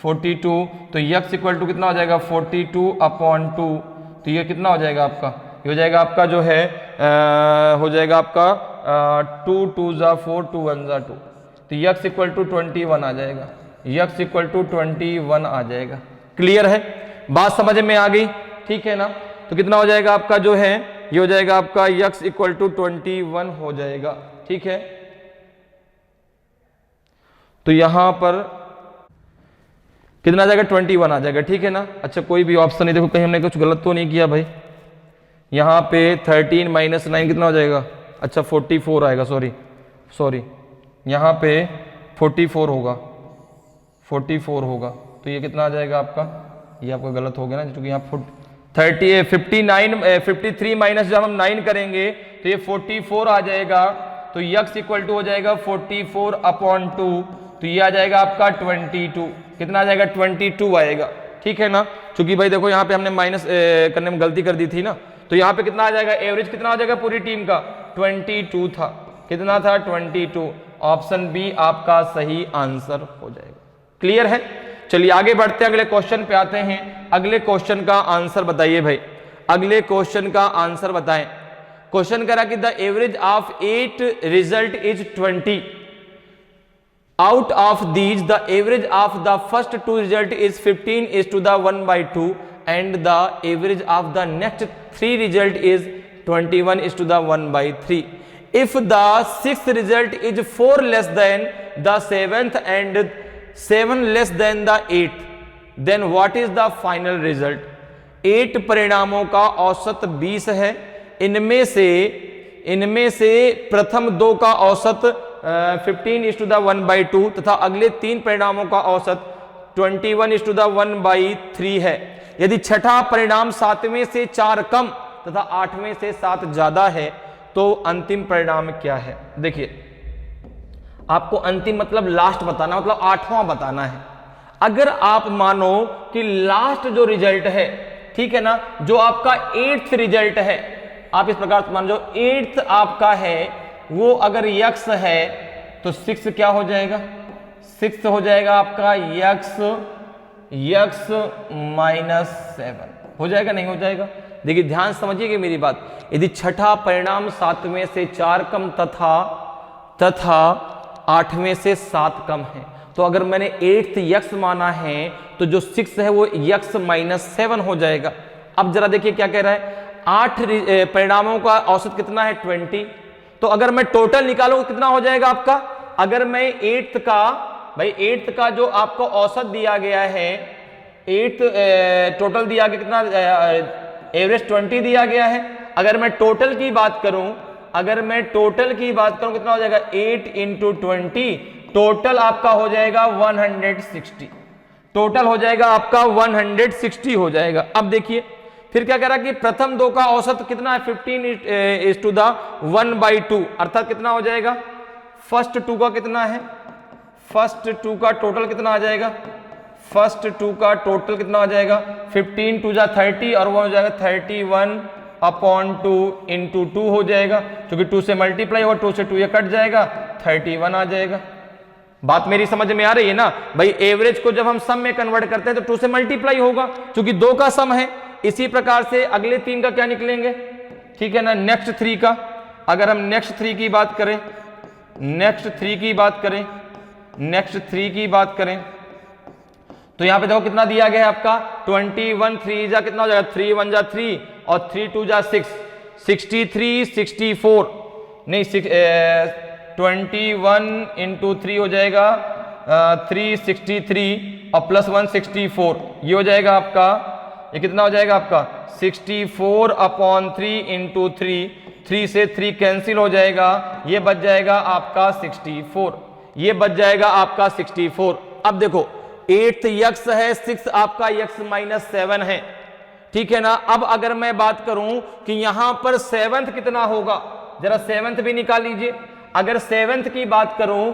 S2: तो x इक्वल टू कितना हो जाएगा 42/2, तो ये कितना हो जाएगा आपका, ये हो जाएगा आपका जो है हो जाएगा आपका 2 2 ज़ा 4 2 1 ज़ा 2, तो x इक्वल टू 21 आ जाएगा, x इक्वल टू 21 आ जाएगा। क्लियर है, बात समझ में आ गई। ठीक है ना। तो कितना हो जाएगा आपका जो है, ये हो जाएगा आपका x इक्वल टू 21 हो जाएगा। ठीक है। तो यहां पर कितना आ जाएगा, 21 आ जाएगा। ठीक है ना। अच्छा कोई भी ऑप्शन नहीं, देखो कहीं हमने कुछ गलत तो नहीं किया भाई। यहाँ पे 13 माइनस 9 कितना हो जाएगा, अच्छा 44 आएगा, सॉरी यहाँ पे 44 होगा, 44 होगा, तो ये कितना आ जाएगा आपका, ये आपका गलत हो गया ना, क्योंकि यहाँ 53 माइनस जब हम 9 करेंगे तो ये 44 आ जाएगा, तो x इक्वल टू हो जाएगा 44/2, तो ये आ जाएगा आपका 22, कितना आ जाएगा 22 आएगा। ठीक है ना। क्योंकि भाई देखो यहाँ पे हमने माइनस करने में गलती कर दी थी ना, तो यहाँ पे कितना आ जाएगा, एवरेज कितना आ जाएगा पूरी टीम का, 22 था, कितना था 22। ऑप्शन बी आपका सही आंसर हो जाएगा। क्लियर है। चलिए आगे बढ़ते हैं, अगले क्वेश्चन पे आते हैं। अगले क्वेश्चन का आंसर बताइए भाई, अगले क्वेश्चन का आंसर बताएं। क्वेश्चन करा कि the average of 8 result is 20, out of these the average of the first 2 result is 15:1/2 and the average of the next 3 result is 21:1/3. If the sixth result is 4 less than the seventh and 7 less than the 8th, then what is the final result? 8 परिणामों का औसत 20 है। इनमें से प्रथम 2 का औसत 15:1/2 तथा अगले 3 परिणामों का औसत 21:1/3 है। यदि छठा परिणाम 7वें से 4 कम तथा 8वें से 7 ज्यादा है तो अंतिम परिणाम क्या है? देखिए, आपको अंतिम मतलब लास्ट बताना, मतलब 8वां बताना है। अगर आप मानो कि लास्ट जो रिजल्ट है, ठीक है ना, जो आपका 8th रिजल्ट है, आप इस प्रकार मान लो 8th आपका है वो अगर यक्स है तो 6 क्या हो जाएगा? 6 हो जाएगा आपका यक्स -7 हो जाएगा, नहीं हो जाएगा? देखिए ध्यान समझिएगा मेरी बात। यदि छठा परिणाम 7वें से 4 कम तथा 8वें से 7 कम है, तो अगर मैंने 8th यक्स माना है तो जो 6 है वो यक्स -7 हो जाएगा। अब जरा देखिए क्या कह रहा है, 8 परिणामों का औसत कितना है? 20। तो अगर मैं टोटल निकालूं कितना हो जाएगा आपका? अगर मैं 8th का जो आपको औसत दिया गया है, 8th टोटल दिया गया कितना? एवरेज 20 दिया गया है। अगर मैं टोटल की बात करूं कितना हो जाएगा? 8 × 20, टोटल आपका हो जाएगा 160। टोटल हो जाएगा आपका 160 हो जाएगा। अब देखिए फिर क्या कह रहा है कि प्रथम 2 का औसत कितना है? 15:1/2 अर्थात कितना हो जाएगा? फर्स्ट 2 का कितना है? फर्स्ट 2 का टोटल कितना आ जाएगा? फर्स्ट 2 का टोटल कितना हो जाएगा? 15 2 जा 30 और वो हो जाएगा 31/2 × 2 हो जाएगा, क्योंकि 2 से मल्टीप्लाई होगा, 2 से 2 ये कट जाएगा, 31 आ जाएगा। बात मेरी समझ में आ रही है ना भाई? एवरेज को जब हम सम में कन्वर्ट करते हैं तो 2 से मल्टीप्लाई होगा, क्योंकि 2 का सम है। इसी प्रकार से अगले 3 का क्या निकलेंगे, ठीक है ना? नेक्स्ट 3 का, अगर हम नेक्स्ट 3 की बात करें तो यहां पे देखो कितना दिया गया है आपका? 21 3 जा कितना हो जाएगा? 3 1 जा 3 और 3 2 जा 6, 63 64 नहीं 21 × 3 हो जाएगा 363 और +1 64, ये हो जाएगा आपका, ये कितना हो जाएगा आपका? 64/3 × 3, 3 से 3 कैंसिल हो जाएगा, ये बच जाएगा आपका 64, ये बच जाएगा आपका 64। अब देखो 8th यक्स है, 6 आपका यक्स -7 है, ठीक है ना? अब अगर मैं बात करूं कि यहां पर 7th कितना होगा, जरा 7th भी निकाल लीजिए। अगर 7th की बात करूं,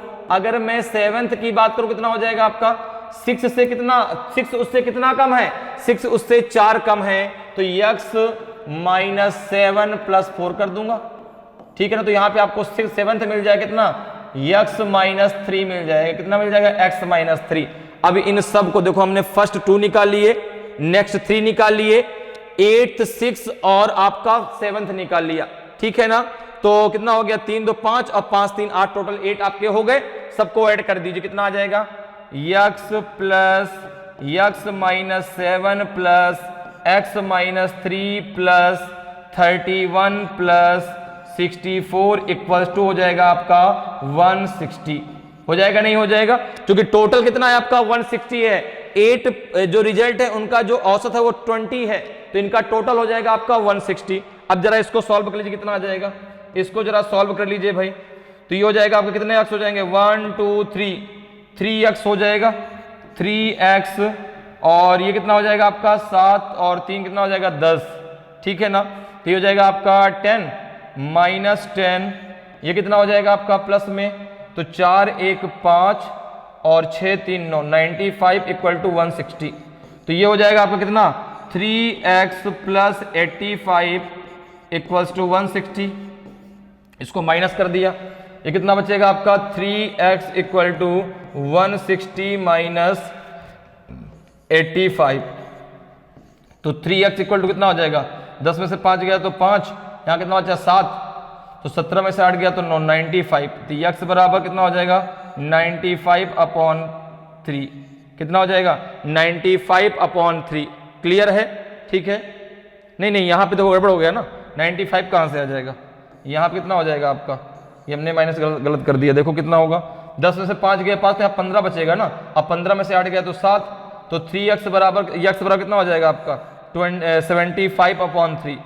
S2: कितना हो जाएगा आपका? 6 से कितना? 6 उससे कितना कम है? 6 उससे 4 कम है, तो यक्स -7 + 4 कर दूंगा, ठीक है ना? तो यहां पे आपको 7th मिल जाएगा कितना? यक्स -3 मिल जाएगा। कितना मिल जाएगा? x -3। अब इन सब को देखो, हमने फर्स्ट 2 निकाल लिए, नेक्स्ट 3 निकाल लिए, 8th 6 और आपका 7th निकाल लिया, ठीक है ना? तो कितना हो गया? 3 2 5 और 5 3 8, टोटल 8 आपके हो गए। सबको ऐड कर दीजिए, कितना आ जाएगा? X -7 plus x -3 plus 31 plus 64 = हो जाएगा आपका 160। हो जाएगा, नहीं हो जाएगा? क्योंकि टोटल कितना है आपका? 160 है। 8 जो रिजल्ट है उनका जो औसत है वो 20 है, तो इनका टोटल हो जाएगा आपका 160। अब जरा इसको सॉल्व कर लीजिए, कितना आ जाएगा? इसको जरा सॉल्व कर लीजिए भाई। तो ये हो जाएगा आपका, कितने x हो जाएंगे? 1 2 3x हो जाएगा, 3x, और ये कितना हो जाएगा आपका? 7 और 3 कितना हो जाएगा? 10, ठीक है ना? तो ये हो जाएगा आपका 10 -10, ये कितना हो जाएगा आपका प्लस में? तो 4 1 5 और 6 3 9, 95 = 160। तो ये हो जाएगा आपका कितना? 3x + 85 = 160। इसको माइनस कर दिया, ये कितना बचेगा आपका? 3x = 160 - 85। तो 3x = कितना हो जाएगा? 10 में से 5 गया तो 5, यहाँ कितना बचा? 7, तो 17 में से 8 गया तो 95। तो x बराबर कितना हो जाएगा? 95/3। कितना हो जाएगा? 95/3। क्लियर है? ठीक है? नहीं, यहाँ पे तो गड़बड़ हो गया ना, 95 कहाँ से आ जाएगा? यहाँ पे कितना हो जाएगा आपका?
S3: ये हमने माइनस गलत कर दिया, देखो कितना होगा, 10 में से 5 गया 5 तो यहाँ 15 बचेगा ना, अब 15 में से 8 गया तो 7, तो 3x बराबर, x बराबर कितना हो जाएगा आपका 75/3,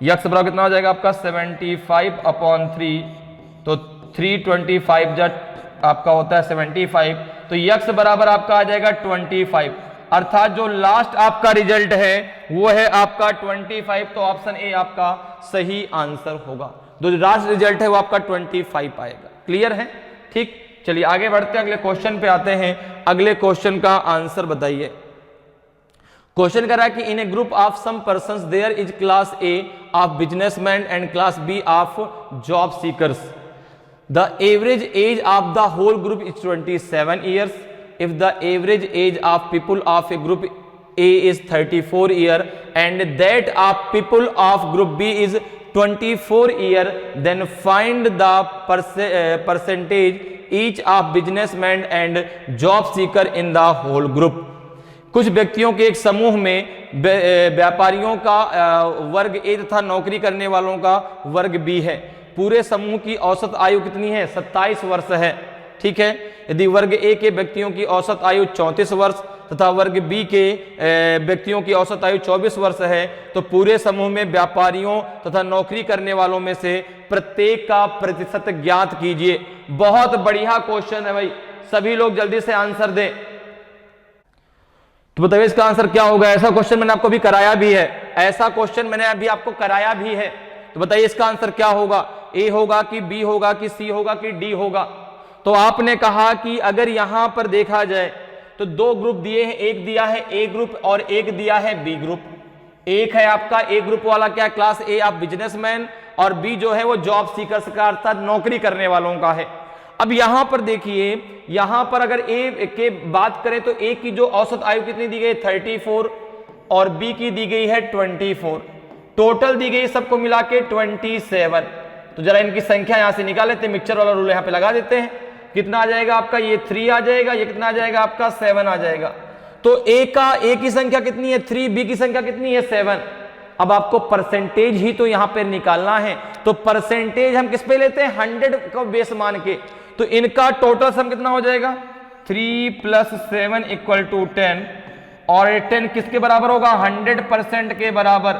S3: x बराबर कितना हो जाएगा आपका 75/3, तो 325 जब आपका होता है 75, तो x बराबर आपका आ जाएगा 25, अर्थात जो लास्ट आपका रिजल्ट है वो है आपका 25, तो ऑप्शन ए आपका सही आंसर होगा। जो लास्ट रिजल्ट है वो आपका 25 आएगा। क्लियर है? ठीक, चलिए आगे बढ़ते हैं, अगले क्वेश्चन पे आते हैं। अगले क्वेश्चन का आंसर बताइए। क्वेश्चन कर रहा है कि in a group of some persons there is class A of businessman and class B of job seekers. The average age of the whole group is 27 years. If the average age of people of a group A is 34 year and that of people of group B is 24 year, then find the percentage each of businessman and job seeker in the whole group. कुछ व्यक्तियों के एक समूह में व्यापारियों का वर्ग ए तथा नौकरी करने वालों का वर्ग बी है। पूरे समूह की औसत आयु कितनी है? 27 वर्ष है। ठीक है, यदि वर्ग ए के व्यक्तियों की औसत आयु 34 वर्ष तथा वर्ग बी के व्यक्तियों की औसत आयु 24 वर्ष है, तो पूरे समूह में व्यापारियों तथा नौकरी करने वालों में से प्रत्येक का प्रतिशत ज्ञात कीजिए। बहुत बढ़िया क्वेश्चन है भाई, सभी लोग जल्दी से आंसर दें। तो बताइए इसका आंसर क्या होगा? ऐसा क्वेश्चन मैंने आपको भी कराया भी है, ऐसा क्वेश्चन मैंने अभी आपको कराया भी है। तो बताइए इसका आंसर क्या होगा? ए होगा कि बी होगा कि सी होगा कि डी होगा? तो आपने कहा कि अगर यहां पर देखा जाए तो दो ग्रुप दिए हैं, एक दिया है ए ग्रुप और एक दिया है बी ग्रुप। एक है आपका ए ग्रुप वाला क्या, क्लास ए ऑफ बिजनेसमैन, और बी जो है वो जॉब सीकर्स का अर्थात नौकरी करने वालों का है। अब यहां पर देखिए, यहां पर अगर ए के बात करें तो ए की जो औसत आयु कितनी दी गई 34 और बी की दी गई है 24, टोटल दी गई सबको मिला के 27। तो जरा इनकी संख्या यहां से निकाल लेते हैं, मिक्सचर वाला रूल यहां पे लगा देते हैं। कितना आ जाएगा आपका? ये 3 आ जाएगा, ये कितना आ जाएगा आपका 7 आ जाएगा। तो ए की संख्या कितनी है 3, बी की संख्या कितनी है 7। अब आपको परसेंटेज ही तो यहां पे निकालना है, तो परसेंटेज हम किस पे लेते हैं? 100 का बेस मान के। तो इनका टोटल सम कितना हो जाएगा? 3 + 7 = 10, और 10 किसके बराबर होगा? 100% के बराबर।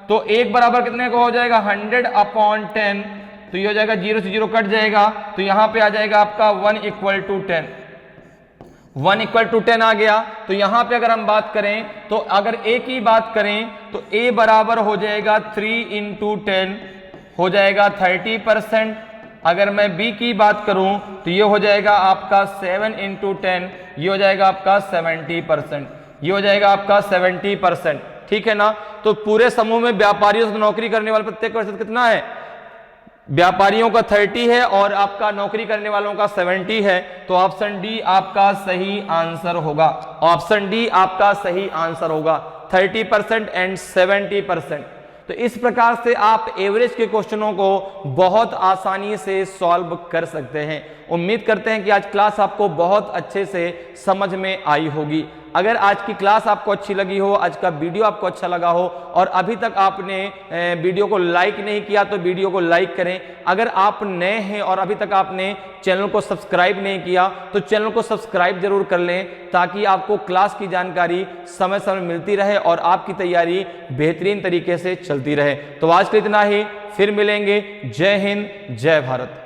S3: तो एक बराबर कितने को हो जाएगा? 100/10। तो ये हो जाएगा 0 से 0 कट जाएगा, तो यहां पे आ जाएगा आपका 1 = 10। 1 = 10 आ गया। तो यहां पे अगर हम बात करें, तो अगर ए की बात करें तो ए बराबर हो जाएगा 3 × 10 हो जाएगा 30%। अगर मैं बी की बात करूं तो ये हो जाएगा आपका 7 × 10, ये हो जाएगा आपका 70%, ये हो जाएगा आपका 70%। ठीक है ना? तो पूरे समूह में व्यापारियों से नौकरी करने वाले प्रत्येक प्रतिशत कितना है? व्यापारियों का 30 है और आपका नौकरी करने वालों का 70 है। तो ऑप्शन डी आपका सही आंसर होगा। ऑप्शन डी आपका सही आंसर होगा, 30% एंड 70%। तो इस प्रकार से आप एवरेज के क्वेश्चनों को बहुत आसानी से सॉल्व कर सकते हैं। उम्मीद करते हैं कि आज क्लास आपको बहुत अच्छे से समझ में आई होगी। अगर आज की क्लास आपको अच्छी लगी हो, आज का वीडियो आपको अच्छा लगा हो और अभी तक आपने वीडियो को लाइक नहीं किया तो वीडियो को लाइक करें। अगर आप नए हैं और अभी तक आपने चैनल को सब्सक्राइब नहीं किया तो चैनल को सब्सक्राइब जरूर कर लें, ताकि आपको क्लास की जानकारी समय समय मिलती रहे और आपकी तैयारी बेहतरीन तरीके से चलती रहे। तो आज के लिए इतना ही, फिर मिलेंगे। जय हिंद, जय भारत।